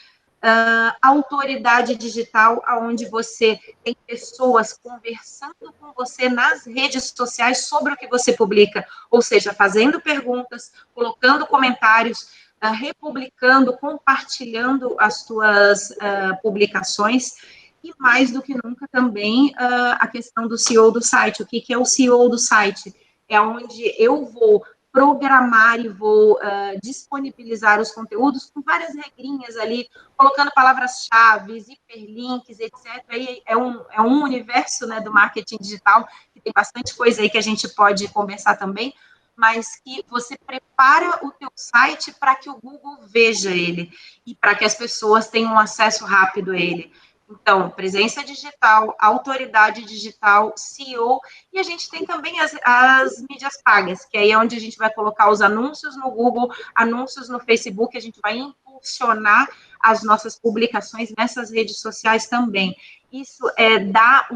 autoridade digital, onde você tem pessoas conversando com você nas redes sociais sobre o que você publica, ou seja, fazendo perguntas, colocando comentários, republicando, compartilhando as suas publicações, e mais do que nunca também a questão do SEO do site. O que é o SEO do site? É onde eu vou programar e vou disponibilizar os conteúdos com várias regrinhas ali, colocando palavras-chave, hiperlinks, etc. Aí é um universo, né, do marketing digital, que tem bastante coisa aí que a gente pode conversar também, mas que você prepara o teu site para que o Google veja ele e para que as pessoas tenham acesso rápido a ele. Então, presença digital, autoridade digital, SEO, e a gente tem também as mídias pagas, que aí é onde a gente vai colocar os anúncios no Google, anúncios no Facebook, a gente vai impulsionar as nossas publicações nessas redes sociais também. Isso dá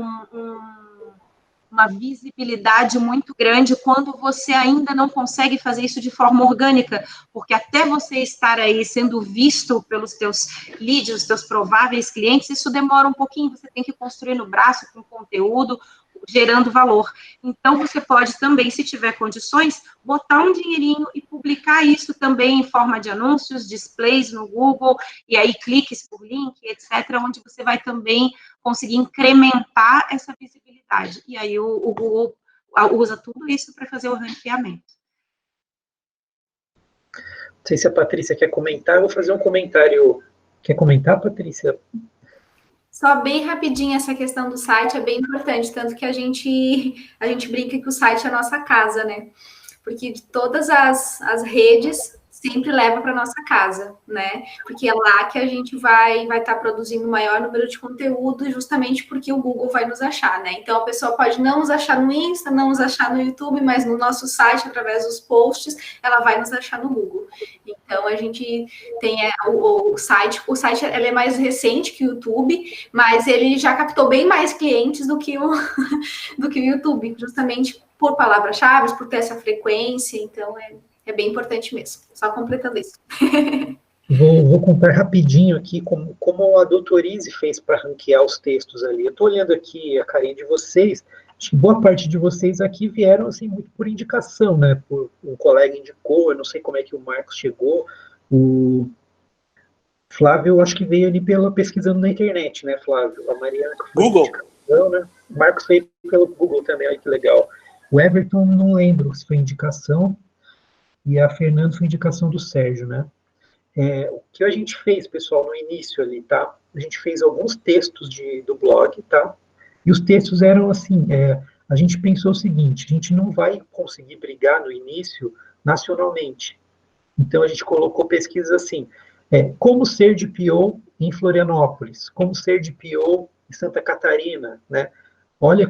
uma visibilidade muito grande quando você ainda não consegue fazer isso de forma orgânica, porque até você estar aí sendo visto pelos teus leads, os teus prováveis clientes, isso demora um pouquinho, você tem que construir no braço com conteúdo, gerando valor. Então, você pode também, se tiver condições, botar um dinheirinho e publicar isso também em forma de anúncios, displays no Google, e aí cliques por link, etc., onde você vai também conseguir incrementar essa visibilidade. E aí o Google usa tudo isso para fazer o ranqueamento. Não sei se a Patrícia quer comentar, eu vou fazer um comentário. Quer comentar, Patrícia? Só bem rapidinho, essa questão do site é bem importante, tanto que a gente brinca que o site é a nossa casa, né? Porque de todas as redes sempre leva para nossa casa, né? Porque é lá que a gente vai estar produzindo o maior número de conteúdo, justamente porque o Google vai nos achar, né? Então a pessoa pode não nos achar no Insta, não nos achar no YouTube, mas no nosso site, através dos posts, ela vai nos achar no Google. Então a gente tem o site ele é mais recente que o YouTube, mas ele já captou bem mais clientes do que o YouTube, justamente por palavras-chave, por ter essa frequência, então é bem importante mesmo. Só completando isso. Vou contar rapidinho aqui como a doutorize fez para ranquear os textos ali. Eu estou olhando aqui a carinha de vocês, acho que boa parte de vocês aqui vieram assim muito por indicação, né? Por um colega indicou, eu não sei como é que o Marcos chegou, o Flávio, eu acho que veio ali pesquisando na internet, né, Flávio? A Mariana que foi Google. Indicação, né? O Marcos veio pelo Google também, olha que legal. O Everton, não lembro se foi indicação, e a Fernanda foi indicação do Sérgio, né? O que a gente fez, pessoal, no início ali, tá? A gente fez alguns textos do blog, tá? E os textos eram assim, a gente pensou o seguinte, a gente não vai conseguir brigar no início nacionalmente. Então a gente colocou pesquisas assim, como ser DPO em Florianópolis, como ser DPO em Santa Catarina, né? Olha,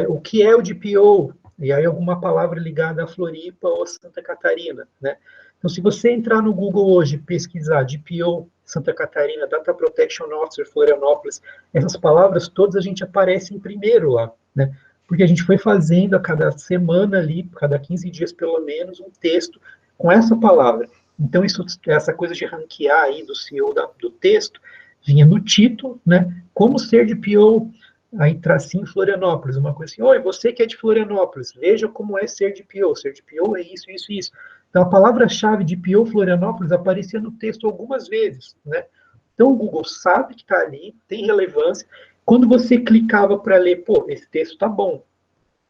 o que é o DPO? E aí alguma palavra ligada a Floripa ou a Santa Catarina, né? Então, se você entrar no Google hoje e pesquisar DPO Santa Catarina, Data Protection Officer Florianópolis, essas palavras todas a gente aparece em primeiro lá, né? Porque a gente foi fazendo a cada semana ali, cada 15 dias pelo menos, um texto com essa palavra. Então, essa coisa de ranquear aí do CEO do texto, vinha no título, né? Como ser DPO, aí tracinho Florianópolis, uma coisa assim, oi, você que é de Florianópolis, veja como é ser DPO. Ser DPO é isso, isso, isso. Então, a palavra-chave de DPO Florianópolis aparecia no texto algumas vezes, né? Então, o Google sabe que está ali, tem relevância. Quando você clicava para ler, pô, esse texto está bom.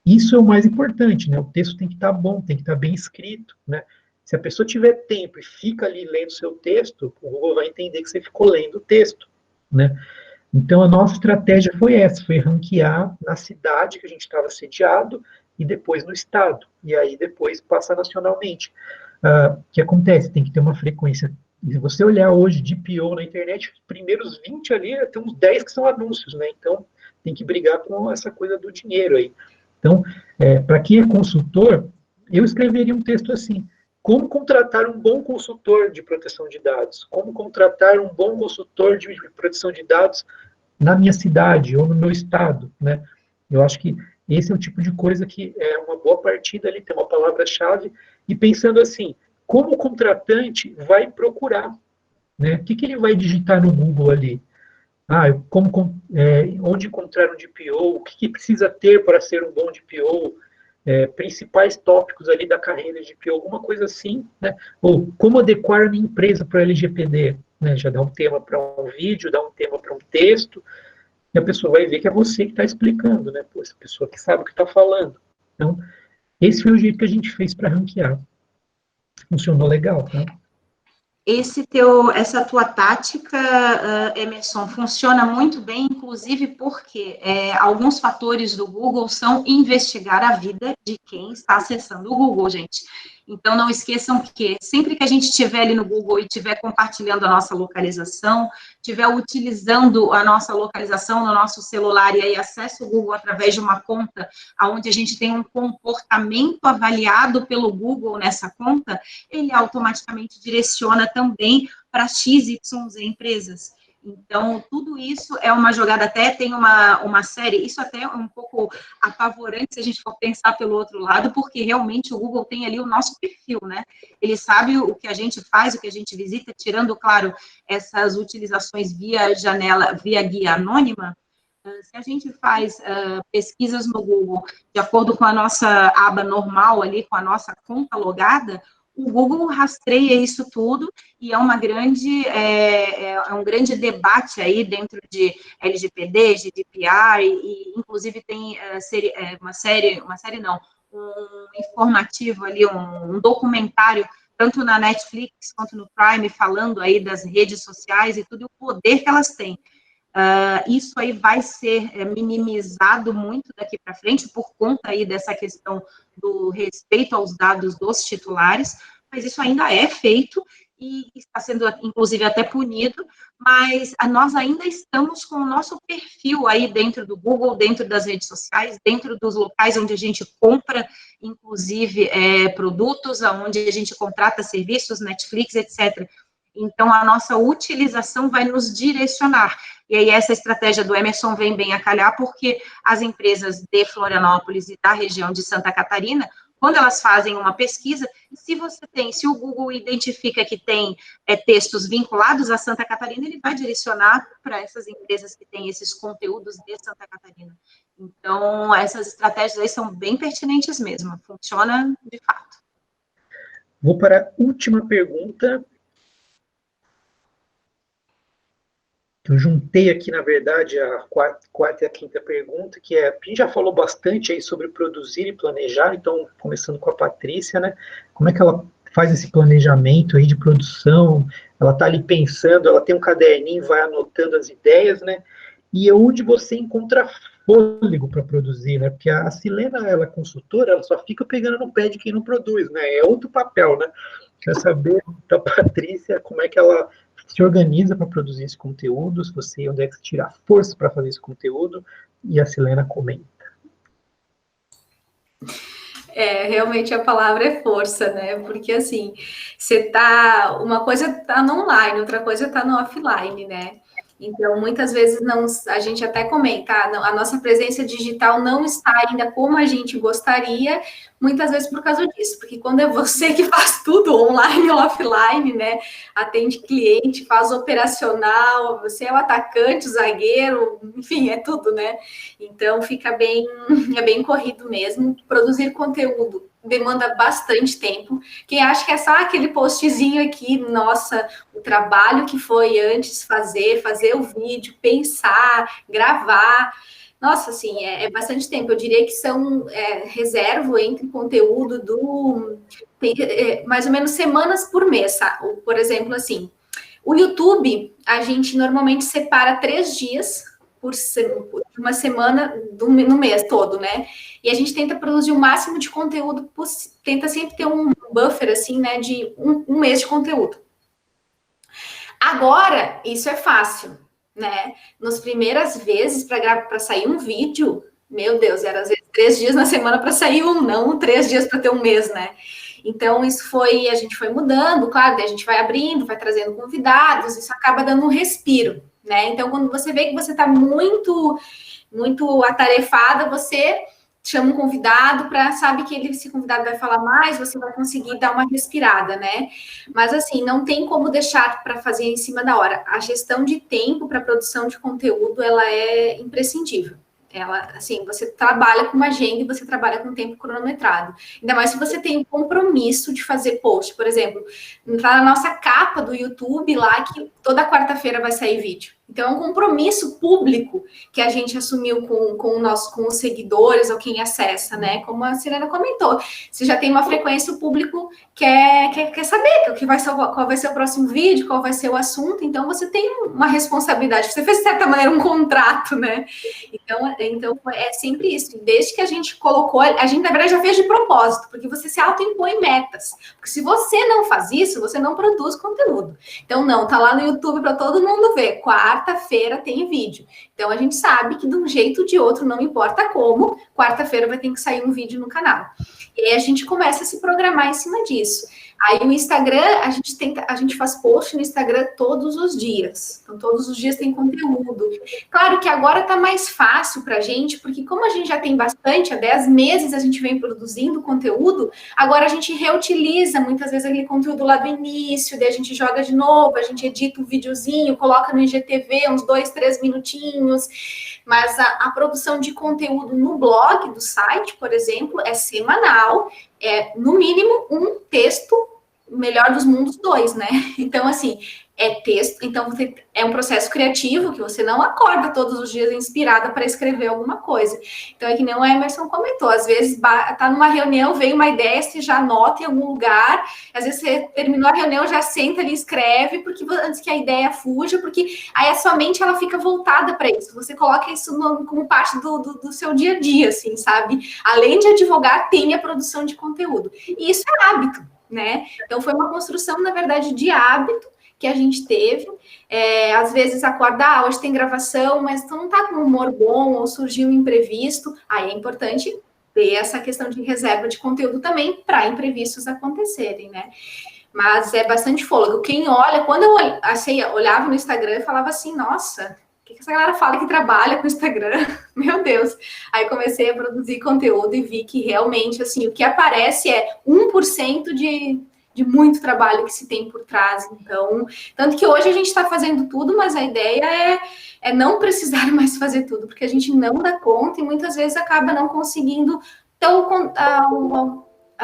Isso é o mais importante, né? O texto tem que estar bom, tem que estar bem escrito, né? Se a pessoa tiver tempo e fica ali lendo o seu texto, o Google vai entender que você ficou lendo o texto, né? Então, a nossa estratégia foi essa, foi ranquear na cidade que a gente estava sediado e depois no estado, e aí depois passa nacionalmente. O que acontece? Tem que ter uma frequência. Se você olhar hoje de DPO na internet, os primeiros 20 ali, tem uns 10 que são anúncios, né? Então, tem que brigar com essa coisa do dinheiro aí. Então, para quem é consultor, eu escreveria um texto assim, como contratar um bom consultor de proteção de dados? Como contratar um bom consultor de proteção de dados na minha cidade ou no meu estado, né? Eu acho que esse é o tipo de coisa que é uma boa partida ali, tem uma palavra-chave, e pensando assim, como o contratante vai procurar, né? O que ele vai digitar no Google ali? Onde encontrar um DPO? O que precisa ter para ser um bom DPO? Principais tópicos ali da carreira de DPO, alguma coisa assim, né? Ou como adequar a minha empresa para LGPD, né? Já dá um tema para um vídeo, dá um tema para um texto, e a pessoa vai ver que é você que está explicando, né? Pô, essa pessoa que sabe o que está falando. Então, esse foi o jeito que a gente fez para ranquear. Funcionou legal, tá? Essa tua tática, Emerson, funciona muito bem, inclusive porque alguns fatores do Google são investigar a vida de quem está acessando o Google, gente. Então, não esqueçam que sempre que a gente estiver ali no Google e estiver compartilhando a nossa localização, estiver utilizando a nossa localização no nosso celular e aí acessa o Google através de uma conta, onde a gente tem um comportamento avaliado pelo Google nessa conta, ele automaticamente direciona também para XYZ empresas. Então, tudo isso é uma jogada, até tem uma série, isso até é um pouco apavorante se a gente for pensar pelo outro lado, porque realmente o Google tem ali o nosso perfil, né? Ele sabe o que a gente faz, o que a gente visita, tirando, claro, essas utilizações via janela, via guia anônima. Se a gente faz pesquisas no Google de acordo com a nossa aba normal ali, com a nossa conta logada, o Google rastreia isso tudo e é um grande debate aí dentro de LGPD, GDPR, e inclusive tem um informativo ali, um documentário, tanto na Netflix quanto no Prime, falando aí das redes sociais e tudo, o poder que elas têm. Isso aí vai ser minimizado muito daqui para frente por conta aí dessa questão do respeito aos dados dos titulares, mas isso ainda é feito e está sendo, inclusive, até punido, mas nós ainda estamos com o nosso perfil aí dentro do Google, dentro das redes sociais, dentro dos locais onde a gente compra, inclusive, produtos, onde a gente contrata serviços, Netflix, etc. Então, a nossa utilização vai nos direcionar. E aí, essa estratégia do Emerson vem bem a calhar, porque as empresas de Florianópolis e da região de Santa Catarina, quando elas fazem uma pesquisa, se o Google identifica que tem textos vinculados a Santa Catarina, ele vai direcionar para essas empresas que têm esses conteúdos de Santa Catarina. Então, essas estratégias aí são bem pertinentes mesmo, funciona de fato. Vou para a última pergunta. Eu juntei aqui, na verdade, a quarta e a quinta pergunta, que a gente já falou bastante aí sobre produzir e planejar, então, começando com a Patrícia, né? Como é que ela faz esse planejamento aí de produção? Ela está ali pensando, ela tem um caderninho, vai anotando as ideias, né? E onde você encontra fôlego para produzir, né? Porque a Silena, ela é consultora, ela só fica pegando no pé de quem não produz, né? É outro papel, né? Quero saber da Patrícia como é que ela se organiza para produzir esse conteúdo, se você, onde é que você tira a força para fazer esse conteúdo, e a Silena comenta. Realmente a palavra é força, né? Porque assim, uma coisa tá no online, outra coisa tá no offline, né? Então, muitas vezes a gente até comenta, a nossa presença digital não está ainda como a gente gostaria, muitas vezes por causa disso, porque quando é você que faz tudo online e offline, né? Atende cliente, faz operacional, você é o atacante, o zagueiro, enfim, é tudo, né? Então, é bem corrido mesmo. Produzir conteúdo demanda bastante tempo. Quem acha que é só aquele postzinho aqui, nossa, o trabalho que foi antes fazer o vídeo, pensar, gravar, nossa, assim, é bastante tempo. Eu diria que reservo entre conteúdo mais ou menos semanas por mês, sabe? Por exemplo, assim, o YouTube, a gente normalmente separa 3 dias por uma semana no mês todo, né? E a gente tenta produzir o máximo de conteúdo possível, tenta sempre ter um buffer, assim, né, de um mês de conteúdo. Agora, isso é fácil, né? Nas primeiras vezes, para sair um vídeo, meu Deus, era às vezes 3 dias na semana para sair não 3 dias para ter um mês, né? Então, a gente foi mudando, claro, daí a gente vai abrindo, vai trazendo convidados, isso acaba dando um respiro, né? Então, quando você vê que você está muito, muito atarefada, você chama um convidado sabe que esse convidado vai falar mais, você vai conseguir dar uma respirada, né? Mas, assim, não tem como deixar para fazer em cima da hora. A gestão de tempo para produção de conteúdo, ela é imprescindível. Assim, você trabalha com uma agenda e você trabalha com tempo cronometrado. Ainda mais se você tem o compromisso de fazer post, por exemplo, tá na nossa capa do YouTube lá que toda quarta-feira vai sair vídeo. Então, é um compromisso público que a gente assumiu com os seguidores ou quem acessa, né? Como a Sirena comentou, se já tem uma frequência, o público quer saber qual vai ser o próximo vídeo, qual vai ser o assunto, então você tem uma responsabilidade, você fez, de certa maneira, um contrato, né? Então é sempre isso. Desde que a gente colocou, a gente, na verdade, já fez de propósito, porque você se autoimpõe metas. Porque se você não faz isso, você não produz conteúdo. Então, não, tá lá no YouTube para todo mundo ver. Quarta-feira tem vídeo. Então, a gente sabe que de um jeito ou de outro, não importa como, quarta-feira vai ter que sair um vídeo no canal. E aí a gente começa a se programar em cima disso. Aí o Instagram, a gente faz post no Instagram todos os dias. Então, todos os dias tem conteúdo. Claro que agora tá mais fácil pra gente, porque como a gente já tem bastante, há 10 meses a gente vem produzindo conteúdo, agora a gente reutiliza muitas vezes aquele conteúdo lá do início, daí a gente joga de novo, a gente edita um videozinho, coloca no IGTV uns 2, 3 minutinhos. Mas a produção de conteúdo no blog do site, por exemplo, é semanal, é no mínimo um texto, melhor dos mundos 2, né? Então, assim, é texto, então é um processo criativo que você não acorda todos os dias inspirada para escrever alguma coisa. Então, é que nem o Emerson comentou, às vezes tá numa reunião, vem uma ideia, você já anota em algum lugar, às vezes você terminou a reunião, já senta ali e escreve, porque antes que a ideia fuja, porque aí a sua mente, ela fica voltada para isso, você coloca isso como parte do seu dia a dia, assim, sabe? Além de advogar, tem a produção de conteúdo. E isso é hábito, né? Então, foi uma construção, na verdade, de hábito, que a gente teve, às vezes acorda, hoje tem gravação, mas tu não tá com um humor bom, ou surgiu um imprevisto, aí é importante ter essa questão de reserva de conteúdo também para imprevistos acontecerem, né? Mas é bastante fôlego. Quem olha, quando eu olhava no Instagram, eu falava assim, nossa, o que essa galera fala que trabalha com Instagram? Meu Deus! Aí comecei a produzir conteúdo e vi que realmente, assim, o que aparece é 1% de muito trabalho que se tem por trás. Então, tanto que hoje a gente está fazendo tudo, mas a ideia é não precisar mais fazer tudo, porque a gente não dá conta e muitas vezes acaba não conseguindo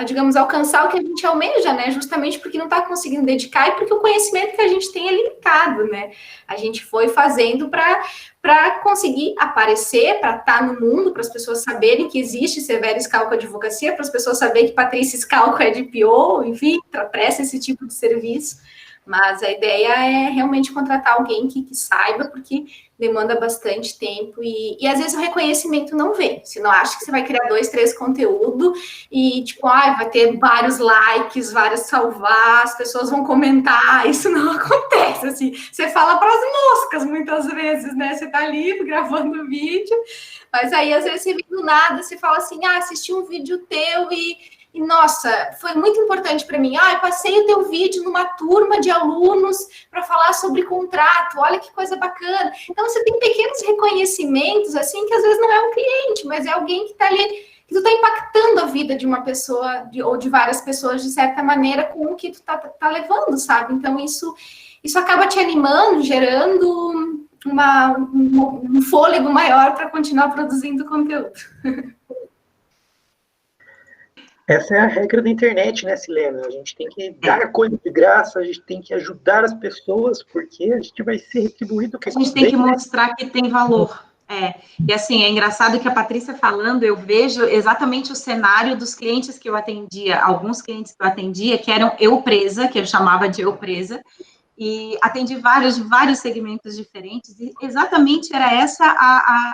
digamos, alcançar o que a gente almeja, né? Justamente porque não está conseguindo dedicar e porque o conhecimento que a gente tem é limitado, né? A gente foi fazendo para conseguir aparecer, para estar no mundo, para as pessoas saberem que existe Severo Scalco Advocacia, para as pessoas saberem que Patrícia Scalco é de PO, enfim, presta esse tipo de serviço. Mas a ideia é realmente contratar alguém que saiba, porque demanda bastante tempo e às vezes o reconhecimento não vem. Você não acha que você vai criar 2, 3 conteúdos e, tipo, vai ter vários likes, vários salvar, as pessoas vão comentar. Isso não acontece, assim. Você fala para as moscas muitas vezes, né? Você tá ali gravando vídeo, mas aí às vezes você vê do nada, você fala assim, assisti um vídeo teu e nossa, foi muito importante para mim. Eu passei o teu vídeo numa turma de alunos para falar sobre contrato. Olha que coisa bacana. Então, você tem pequenos reconhecimentos, assim, que às vezes não é um cliente, mas é alguém que está ali, que tu está impactando a vida de uma pessoa, ou de várias pessoas, de certa maneira, com o que tu tá levando, sabe? Então, isso acaba te animando, gerando um fôlego maior para continuar produzindo conteúdo. Essa é a regra da internet, né, Silena? A gente tem que dar coisa de graça, a gente tem que ajudar as pessoas, porque a gente vai ser retribuído. A gente tem que mostrar que tem valor. E assim, é engraçado que a Patrícia falando, eu vejo exatamente o cenário dos clientes que eu atendia, alguns clientes que eu atendia, que eram eu presa, que eu chamava de eu presa, e atendi vários segmentos diferentes, e exatamente era essa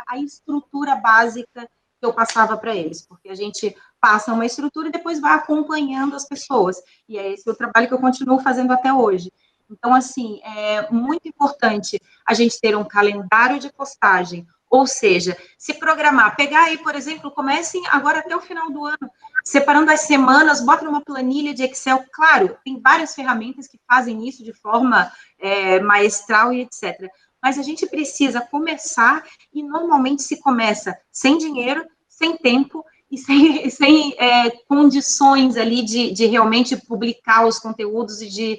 a estrutura básica que eu passava para eles, porque a gente passa uma estrutura e depois vai acompanhando as pessoas, e é esse o trabalho que eu continuo fazendo até hoje. Então, assim, é muito importante a gente ter um calendário de postagem, ou seja, se programar, pegar aí, por exemplo, comecem agora até o final do ano, separando as semanas, bota numa planilha de Excel, claro, tem várias ferramentas que fazem isso de forma maestral e etc., mas a gente precisa começar, e normalmente se começa sem dinheiro, sem tempo, e sem condições ali de realmente publicar os conteúdos e de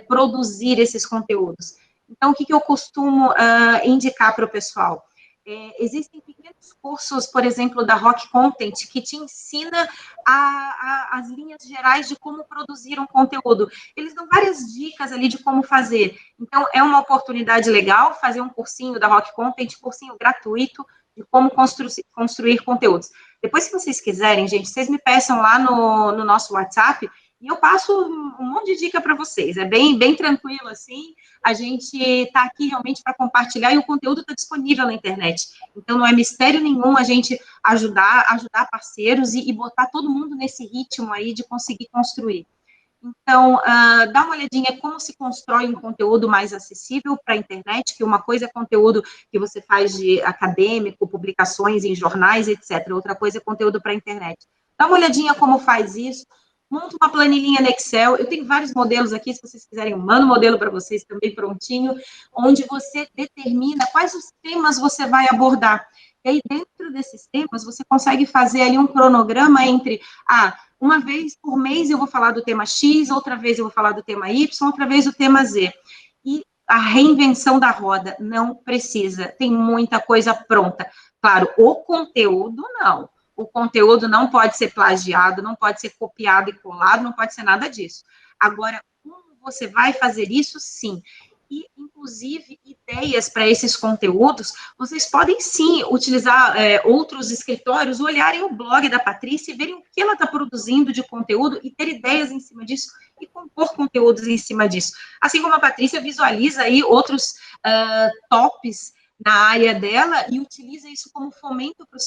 produzir esses conteúdos. Então, o que eu costumo indicar para o pessoal? Existem pequenas cursos, por exemplo, da Rock Content, que te ensina as linhas gerais de como produzir um conteúdo. Eles dão várias dicas ali de como fazer. Então, é uma oportunidade legal fazer um cursinho da Rock Content, cursinho gratuito, de como construir conteúdos. Depois, se vocês quiserem, gente, vocês me peçam lá no nosso WhatsApp, e eu passo um monte de dica para vocês. É bem tranquilo, assim. A gente está aqui realmente para compartilhar e o conteúdo está disponível na internet. Então, não é mistério nenhum a gente ajudar parceiros e botar todo mundo nesse ritmo aí de conseguir construir. Então, dá uma olhadinha como se constrói um conteúdo mais acessível para a internet, que uma coisa é conteúdo que você faz de acadêmico, publicações em jornais, etc. Outra coisa é conteúdo para a internet. Dá uma olhadinha como faz isso. Monta uma planilhinha no Excel. Eu tenho vários modelos aqui, se vocês quiserem, eu mando o modelo para vocês também prontinho, onde você determina quais os temas você vai abordar. E aí, dentro desses temas, você consegue fazer ali um cronograma entre, uma vez por mês eu vou falar do tema X, outra vez eu vou falar do tema Y, outra vez do tema Z. E a reinvenção da roda não precisa, tem muita coisa pronta. Claro, o conteúdo não. O conteúdo não pode ser plagiado, não pode ser copiado e colado, não pode ser nada disso. Agora, como você vai fazer isso? Sim. E, inclusive, ideias para esses conteúdos, vocês podem, sim, utilizar outros escritórios, olharem o blog da Patrícia e verem o que ela está produzindo de conteúdo e ter ideias em cima disso e compor conteúdos em cima disso. Assim como a Patrícia visualiza aí outros tops na área dela e utiliza isso como fomento para as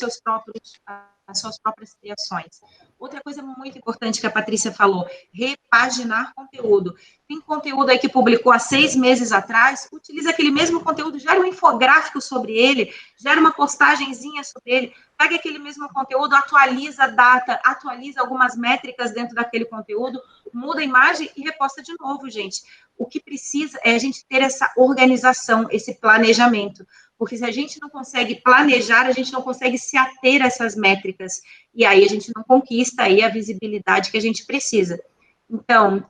suas próprias criações. Outra coisa muito importante que a Patrícia falou, repaginar conteúdo. Tem conteúdo aí que publicou há 6 meses atrás, utiliza aquele mesmo conteúdo, gera um infográfico sobre ele, gera uma postagenzinha sobre ele, pega aquele mesmo conteúdo, atualiza a data, atualiza algumas métricas dentro daquele conteúdo, muda a imagem e reposta de novo, gente. O que precisa é a gente ter essa organização, esse planejamento, porque se a gente não consegue planejar, a gente não consegue se ater a essas métricas, e aí a gente não conquista aí a visibilidade que a gente precisa. Então,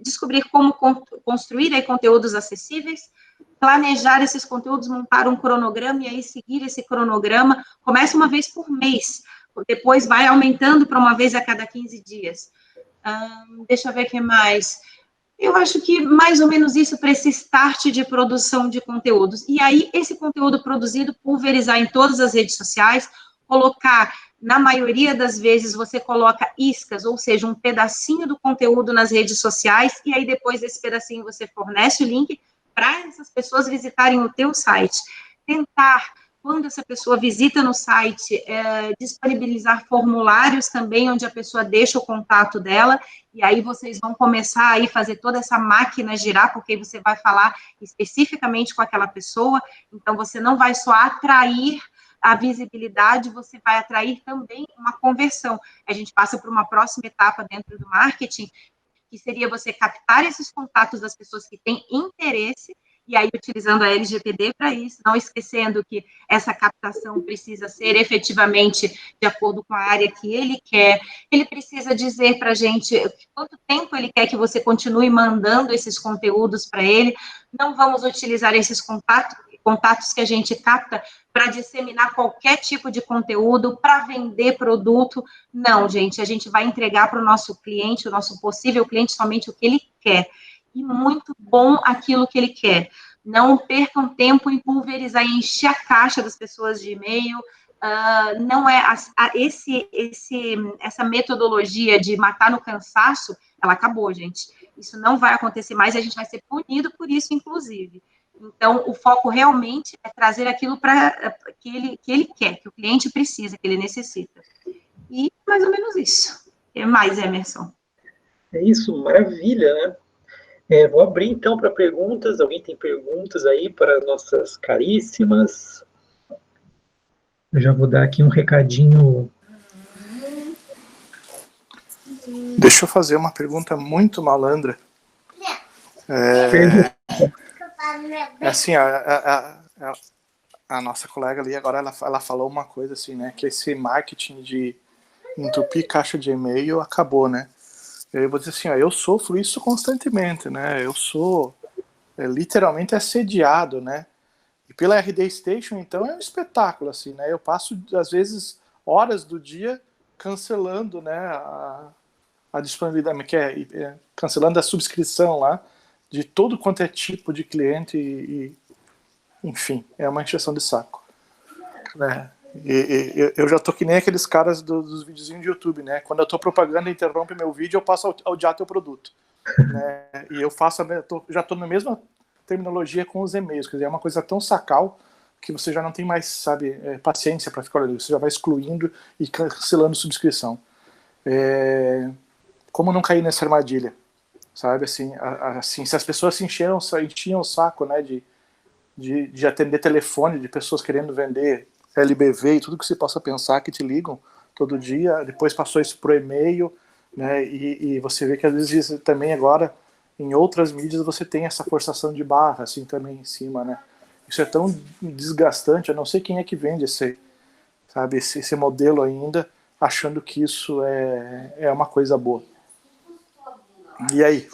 descobrir como construir aí conteúdos acessíveis, planejar esses conteúdos, montar um cronograma, e aí seguir esse cronograma, começa uma vez por mês, depois vai aumentando para uma vez a cada 15 dias. Deixa eu ver o que mais. Eu acho que mais ou menos isso para esse start de produção de conteúdos. E aí, esse conteúdo produzido, pulverizar em todas as redes sociais, colocar, na maioria das vezes, você coloca iscas, ou seja, um pedacinho do conteúdo nas redes sociais, e aí depois desse pedacinho você fornece o link para essas pessoas visitarem o teu site. Tentar, quando essa pessoa visita no site, disponibilizar formulários também, onde a pessoa deixa o contato dela, e aí vocês vão começar aí fazer toda essa máquina girar, porque você vai falar especificamente com aquela pessoa, então você não vai só atrair a visibilidade, você vai atrair também uma conversão. A gente passa por uma próxima etapa dentro do marketing, que seria você captar esses contatos das pessoas que têm interesse, e aí utilizando a LGPD para isso, não esquecendo que essa captação precisa ser efetivamente de acordo com a área que ele quer, ele precisa dizer para a gente quanto tempo ele quer que você continue mandando esses conteúdos para ele, não vamos utilizar esses contatos que a gente capta para disseminar qualquer tipo de conteúdo, para vender produto, não, gente, a gente vai entregar para o nosso cliente, o nosso possível cliente, somente o que ele quer, e muito bom aquilo que ele quer. Não percam tempo em pulverizar e encher a caixa das pessoas de e-mail. Não é essa metodologia de matar no cansaço, ela acabou, gente. Isso não vai acontecer mais e a gente vai ser punido por isso, inclusive. Então, o foco realmente é trazer aquilo que ele quer, que o cliente precisa, que ele necessita. E mais ou menos isso. O que mais, Emerson? É isso, maravilha, né? Vou abrir, então, para perguntas. Alguém tem perguntas aí para nossas caríssimas? Eu já vou dar aqui um recadinho. Deixa eu fazer uma pergunta muito malandra. Assim, a nossa colega ali, agora ela falou uma coisa assim, né? Que esse marketing de entupir caixa de e-mail acabou, né? Eu vou dizer assim, eu sofro isso constantemente, né? Eu sou literalmente assediado, né? E pela RD Station, então, é um espetáculo, assim, né? Eu passo, às vezes, horas do dia cancelando, né, a disponibilidade, que é cancelando a subscrição lá, de todo quanto é tipo de cliente enfim, é uma encheção de saco. Né? Eu já tô que nem aqueles caras dos videozinhos de YouTube, né? Quando eu tô propaganda e interrompe meu vídeo, eu passo a odiar teu produto. Né? E eu já tô na mesma terminologia com os e-mails, quer dizer, é uma coisa tão sacal que você já não tem mais, sabe, paciência para ficar olhando, você já vai excluindo e cancelando subscrição. Como não cair nessa armadilha, sabe, assim, se as pessoas enchiam o saco, né, de atender telefone, de pessoas querendo vender LBV e tudo que você possa pensar que te ligam todo dia, depois passou isso pro e-mail, né, e você vê que às vezes também agora, em outras mídias, você tem essa forçação de barra, assim, também em cima, né. Isso é tão desgastante, eu não sei quem é que vende esse modelo ainda, achando que isso é uma coisa boa. E aí,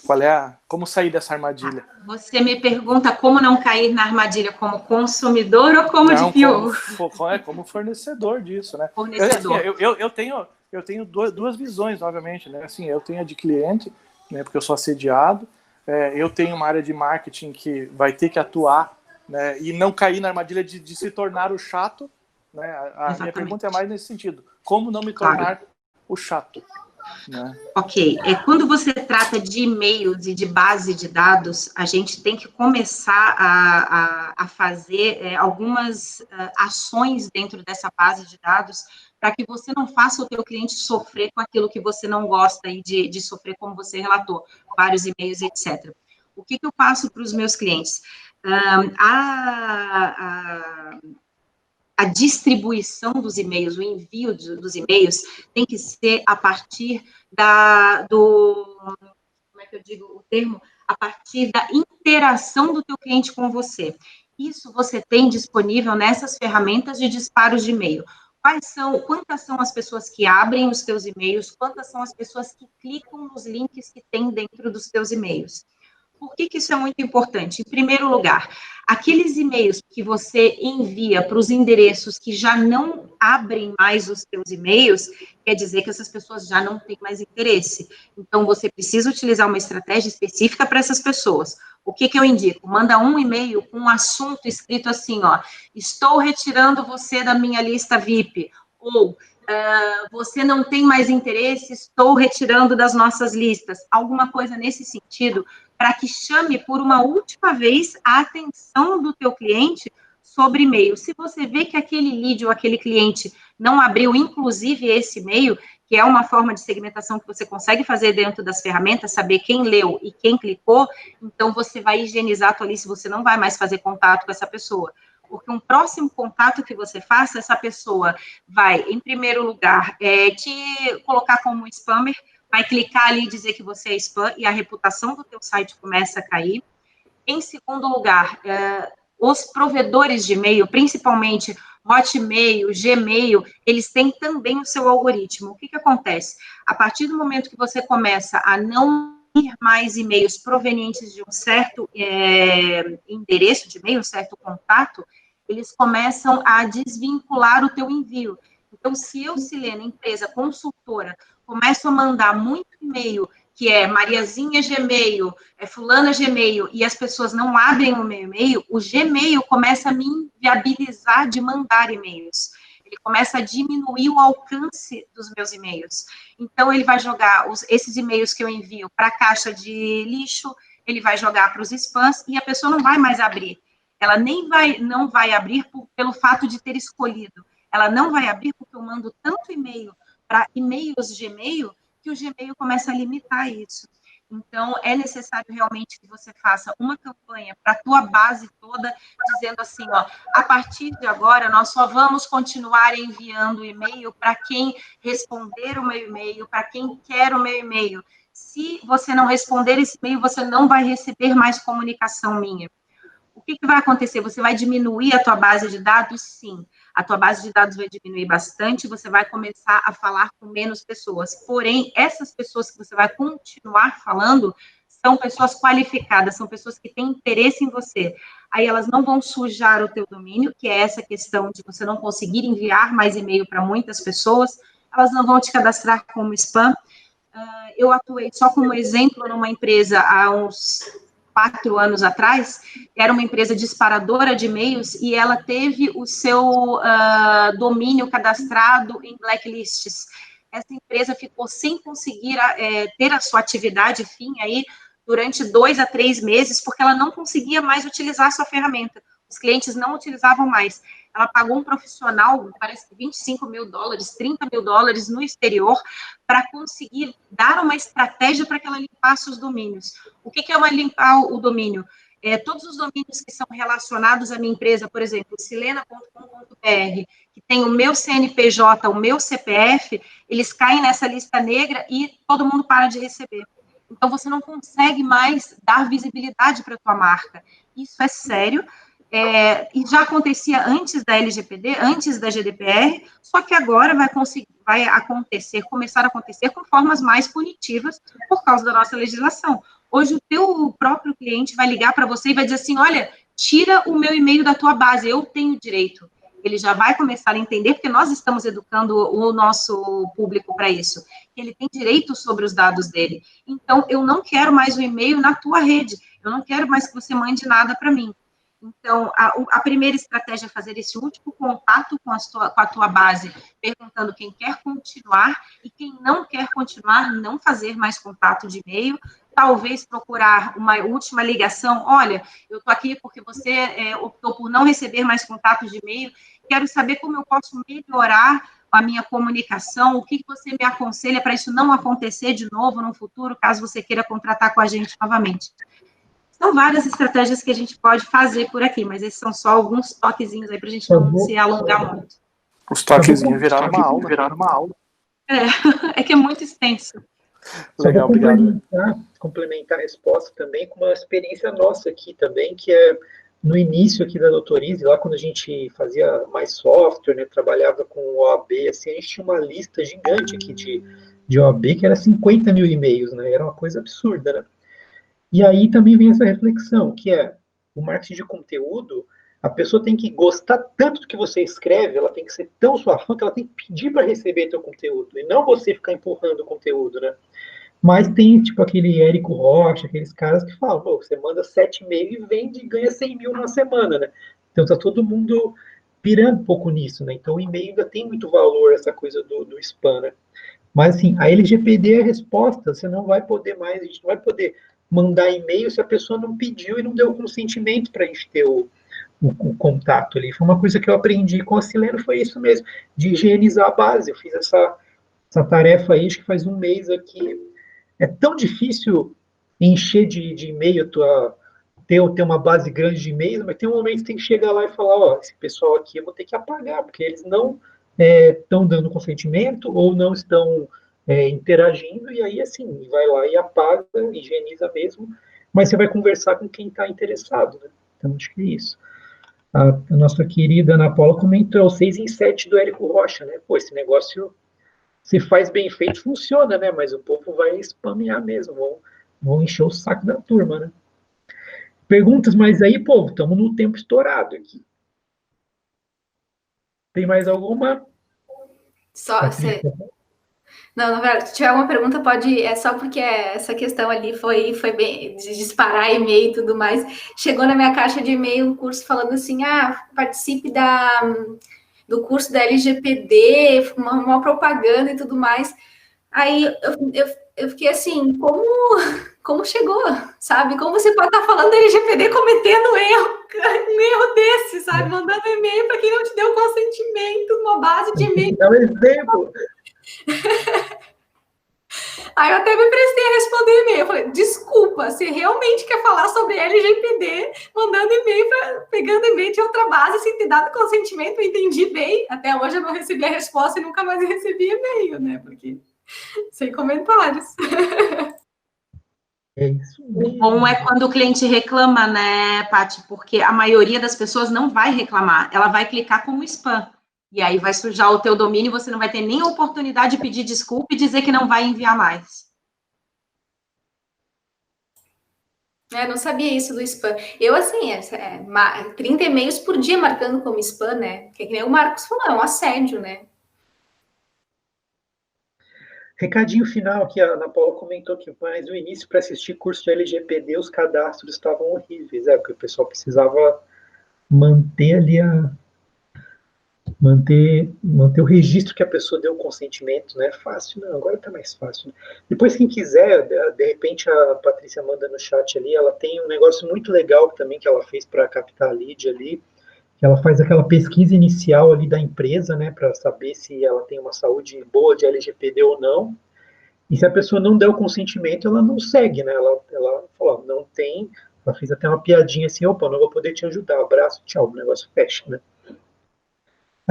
como sair dessa armadilha? Você me pergunta como não cair na armadilha, como consumidor ou como DPO? Como fornecedor disso, né? Fornecedor. Eu tenho duas visões, obviamente, né? Assim, eu tenho a de cliente, né? Porque eu sou assediado. Eu tenho uma área de marketing que vai ter que atuar, né? E não cair na armadilha de se tornar o chato, né? A minha pergunta é mais nesse sentido: como não me tornar o chato? Né? Ok, quando você trata de e-mails e de base de dados, a gente tem que começar a fazer algumas ações dentro dessa base de dados para que você não faça o teu cliente sofrer com aquilo que você não gosta e de sofrer, como você relatou, vários e-mails, etc. O que eu passo para os meus clientes? A distribuição dos e-mails, o envio dos e-mails tem que ser a partir como é que eu digo o termo? A partir da interação do teu cliente com você. Isso você tem disponível nessas ferramentas de disparos de e-mail. Quantas são as pessoas que abrem os teus e-mails, quantas são as pessoas que clicam nos links que tem dentro dos teus e-mails? Por que isso é muito importante? Em primeiro lugar, aqueles e-mails que você envia para os endereços que já não abrem mais os seus e-mails, quer dizer que essas pessoas já não têm mais interesse. Então, você precisa utilizar uma estratégia específica para essas pessoas. O que eu indico? Manda um e-mail com um assunto escrito assim, ó, estou retirando você da minha lista VIP, ou você não tem mais interesse, estou retirando das nossas listas. Alguma coisa nesse sentido, para que chame por uma última vez a atenção do teu cliente sobre e-mail. Se você vê que aquele lead ou aquele cliente não abriu, inclusive, esse e-mail, que é uma forma de segmentação que você consegue fazer dentro das ferramentas, saber quem leu e quem clicou, então você vai higienizar a tua lista, você não vai mais fazer contato com essa pessoa. Porque um próximo contato que você faça, essa pessoa vai, em primeiro lugar, te colocar como spammer, vai clicar ali e dizer que você é spam e a reputação do teu site começa a cair. Em segundo lugar, os provedores de e-mail, principalmente Hotmail, Gmail, eles têm também o seu algoritmo. O que acontece? A partir do momento que você começa a não ir mais e-mails provenientes de um certo endereço de e-mail, um certo contato, eles começam a desvincular o teu envio. Então, se eu, Silene, empresa consultora, começo a mandar muito e-mail, que é Mariazinha Gmail, fulana Gmail, e as pessoas não abrem o meu e-mail, o Gmail começa a me inviabilizar de mandar e-mails. Ele começa a diminuir o alcance dos meus e-mails. Então, ele vai jogar esses e-mails que eu envio para a caixa de lixo, ele vai jogar para os spams, e a pessoa não vai mais abrir. Ela não vai abrir pelo fato de ter escolhido. Ela não vai abrir porque eu mando tanto e-mail para e-mails Gmail, que o Gmail começa a limitar isso. Então, é necessário realmente que você faça uma campanha para a tua base toda, dizendo assim, ó, a partir de agora, nós só vamos continuar enviando e-mail para quem responder o meu e-mail, para quem quer o meu e-mail. Se você não responder esse e-mail, você não vai receber mais comunicação minha. O que vai acontecer? Você vai diminuir a tua base de dados? Sim. A tua base de dados vai diminuir bastante, você vai começar a falar com menos pessoas. Porém, essas pessoas que você vai continuar falando são pessoas qualificadas, são pessoas que têm interesse em você. Aí elas não vão sujar o teu domínio, que é essa questão de você não conseguir enviar mais e-mail para muitas pessoas, elas não vão te cadastrar como spam. Eu atuei só como exemplo numa empresa há uns 4 anos atrás, era uma empresa disparadora de e-mails, e ela teve o seu domínio cadastrado em blacklists. Essa empresa ficou sem conseguir ter a sua atividade fim aí durante 2 a 3 meses, porque ela não conseguia mais utilizar a sua ferramenta. Os clientes não utilizavam mais. Ela pagou um profissional, parece que $25 mil, $30 mil no exterior, para conseguir dar uma estratégia para que ela limpasse os domínios. O que é uma limpar o domínio? Todos os domínios que são relacionados à minha empresa, por exemplo, silena.com.br, que tem o meu CNPJ, o meu CPF, eles caem nessa lista negra e todo mundo para de receber. Então, você não consegue mais dar visibilidade para a tua marca. Isso é sério. E já acontecia antes da LGPD, antes da GDPR, só que agora começar a acontecer com formas mais punitivas por causa da nossa legislação. Hoje, o teu próprio cliente vai ligar para você e vai dizer assim, olha, tira o meu e-mail da tua base, eu tenho direito. Ele já vai começar a entender, porque nós estamos educando o nosso público para isso. Ele tem direito sobre os dados dele. Então, eu não quero mais o e-mail na tua rede, eu não quero mais que você mande nada para mim. Então, a primeira estratégia é fazer esse último contato com a tua base, perguntando quem quer continuar, e quem não quer continuar, não fazer mais contato de e-mail, talvez procurar uma última ligação, olha, eu estou aqui porque você optou por não receber mais contatos de e-mail, quero saber como eu posso melhorar a minha comunicação, o que você me aconselha para isso não acontecer de novo no futuro, caso você queira contratar com a gente novamente. São várias estratégias que a gente pode fazer por aqui, mas esses são só alguns toquezinhos aí para a gente não se alongar muito. Os toquezinhos viraram uma aula. É que é muito extenso. Legal, obrigado. Complementar a resposta também com uma experiência nossa aqui também, que é no início aqui da Doutorize, lá quando a gente fazia mais software, né, trabalhava com OAB, assim, a gente tinha uma lista gigante aqui de OAB, que era 50 mil e-mails, né, era uma coisa absurda, né. E aí também vem essa reflexão, que é o marketing de conteúdo, a pessoa tem que gostar tanto do que você escreve, ela tem que ser tão sua fã que ela tem que pedir para receber teu conteúdo, e não você ficar empurrando o conteúdo, né? Mas tem, tipo, aquele Érico Rocha, aqueles caras que falam, pô, você manda 7 e-mails e vende e ganha 100 mil na semana, né? Então tá todo mundo pirando um pouco nisso, né? Então o e-mail ainda tem muito valor, essa coisa do spam, né? Mas assim, a LGPD é a resposta, você não vai poder mais, a gente não vai poder mandar e-mail se a pessoa não pediu e não deu consentimento para a gente ter o contato ali. Foi uma coisa que eu aprendi com a Silena, foi isso mesmo, de higienizar a base. Eu fiz essa tarefa aí, acho que faz um mês aqui. É tão difícil encher de e-mail, ter uma base grande de e-mails, mas tem um momento que tem que chegar lá e falar, ó, esse pessoal aqui eu vou ter que apagar, porque eles não estão dando consentimento ou não estão interagindo, e aí, assim, vai lá e apaga, higieniza mesmo, mas você vai conversar com quem está interessado, né? Então, acho que é isso. A nossa querida Ana Paula comentou, 6 em 7 do Érico Rocha, né? Pô, esse negócio, se faz bem feito, funciona, né? Mas o povo vai spamear mesmo, vão encher o saco da turma, né? Perguntas, mas aí, povo, estamos no tempo estourado aqui. Tem mais alguma? Só você... Não, na verdade, se tiver alguma pergunta, pode. É só porque essa questão ali foi bem de disparar e-mail e tudo mais. Chegou na minha caixa de e-mail um curso falando assim: participe do curso da LGPD, uma propaganda e tudo mais. Aí eu fiquei assim, como chegou, sabe? Como você pode estar falando da LGPD cometendo um erro desse, sabe? Mandando e-mail para quem não te deu consentimento, numa base de e-mail. É um exemplo. Aí eu até me prestei a responder e-mail. Eu falei, desculpa, você realmente quer falar sobre LGPD, mandando e-mail, pegando e-mail de outra base sem ter dado consentimento? Eu entendi bem. Até hoje eu não recebi a resposta e nunca mais recebi e-mail, né? Porque sem comentários. É isso mesmo. O bom é quando o cliente reclama, né, Paty? Porque a maioria das pessoas não vai reclamar, ela vai clicar como spam. E aí vai sujar o teu domínio e você não vai ter nem a oportunidade de pedir desculpa e dizer que não vai enviar mais. Não sabia isso do spam. Eu, assim, 30 e-mails por dia marcando como spam, né? Que nem o Marcos falou, é um assédio, né? Recadinho final aqui, a Ana Paula comentou que mas no início, para assistir curso de LGPD, os cadastros estavam horríveis, porque o pessoal precisava manter ali manter o registro que a pessoa deu o consentimento, não é fácil, não, agora está mais fácil. Depois, quem quiser, de repente a Patrícia manda no chat ali, ela tem um negócio muito legal também que ela fez para captar a lead ali, que ela faz aquela pesquisa inicial ali da empresa, né, para saber se ela tem uma saúde boa de LGPD ou não. E se a pessoa não der o consentimento, ela não segue, né? Ela falou, não tem. Ela fez até uma piadinha assim, opa, não vou poder te ajudar, abraço, tchau, o negócio fecha, né?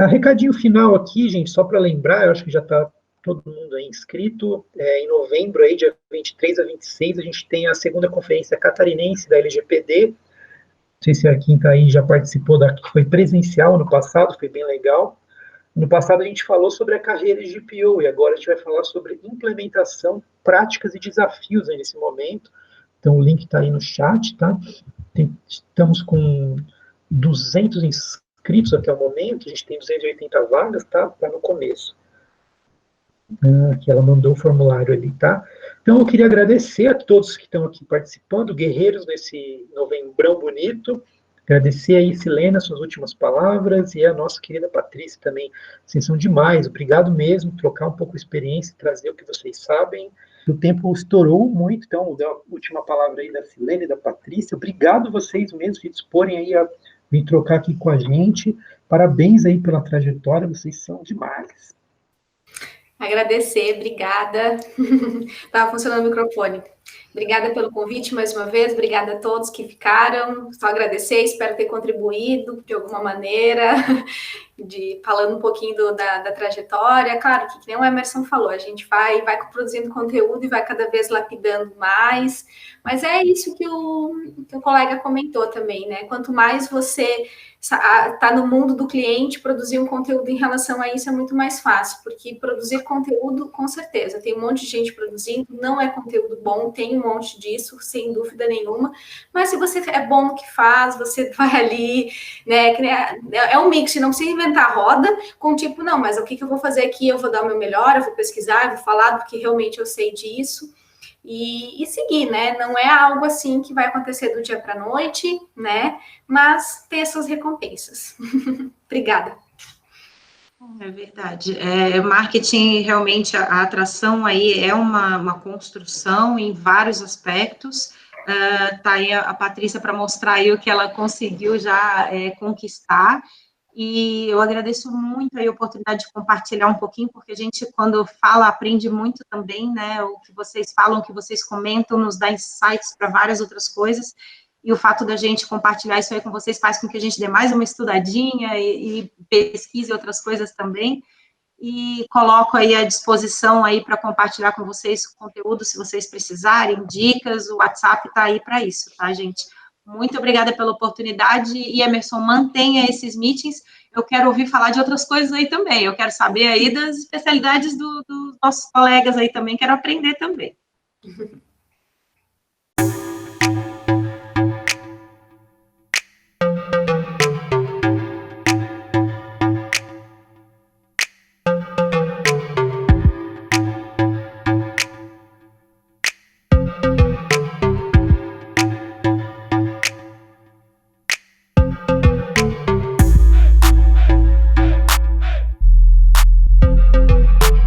Recadinho final aqui, gente, só para lembrar, eu acho que já está todo mundo aí inscrito. Em novembro, aí, dia 23 a 26, a gente tem a segunda conferência catarinense da LGPD. Não sei se a quinta aí já participou da que foi presencial ano passado, foi bem legal. No passado a gente falou sobre a carreira de GPO e agora a gente vai falar sobre implementação, práticas e desafios aí nesse momento. Então o link está aí no chat, tá? Estamos com 200 inscritos até o momento, a gente tem 280 vagas, tá? Tá no começo. Aqui ela mandou o formulário ali, tá? Então eu queria agradecer a todos que estão aqui participando, guerreiros nesse novembrão bonito. Agradecer aí, Silena, suas últimas palavras, e a nossa querida Patrícia também. Vocês são demais, obrigado mesmo, trocar um pouco a experiência, trazer o que vocês sabem. O tempo estourou muito, então, vou dar a última palavra aí da Silena e da Patrícia. Obrigado vocês mesmos de disporem aí a vir trocar aqui com a gente. Parabéns aí pela trajetória, vocês são demais. Agradecer, obrigada. Estava funcionando o microfone. Obrigada pelo convite mais uma vez, obrigada a todos que ficaram. Só agradecer, espero ter contribuído de alguma maneira, falando um pouquinho da trajetória. Claro que nem o Emerson falou, a gente vai produzindo conteúdo e vai cada vez lapidando mais, mas é isso que o colega comentou também, né? Quanto mais você está no mundo do cliente, produzir um conteúdo em relação a isso é muito mais fácil, porque produzir conteúdo, com certeza, tem um monte de gente produzindo, não é conteúdo bom, tem um monte disso, sem dúvida nenhuma, mas se você é bom no que faz, você vai ali, né, é um mix, não precisa inventar a roda, com tipo, não, mas o que eu vou fazer aqui, eu vou dar o meu melhor, eu vou pesquisar, eu vou falar do que realmente eu sei disso, e seguir, né? Não é algo assim que vai acontecer do dia para a noite, né? Mas tem as suas recompensas. Obrigada. É verdade. Marketing, realmente, a atração aí é uma construção em vários aspectos. Tá aí a Patrícia para mostrar aí o que ela conseguiu já conquistar. E eu agradeço muito aí a oportunidade de compartilhar um pouquinho, porque a gente, quando fala, aprende muito também, né? O que vocês falam, o que vocês comentam, nos dá insights para várias outras coisas. E o fato da gente compartilhar isso aí com vocês faz com que a gente dê mais uma estudadinha e pesquise outras coisas também. E coloco aí à disposição aí para compartilhar com vocês o conteúdo, se vocês precisarem, dicas, o WhatsApp está aí para isso, tá, gente? Muito obrigada pela oportunidade, e Emerson, mantenha esses meetings, eu quero ouvir falar de outras coisas aí também, eu quero saber aí das especialidades dos nossos colegas aí também, quero aprender também.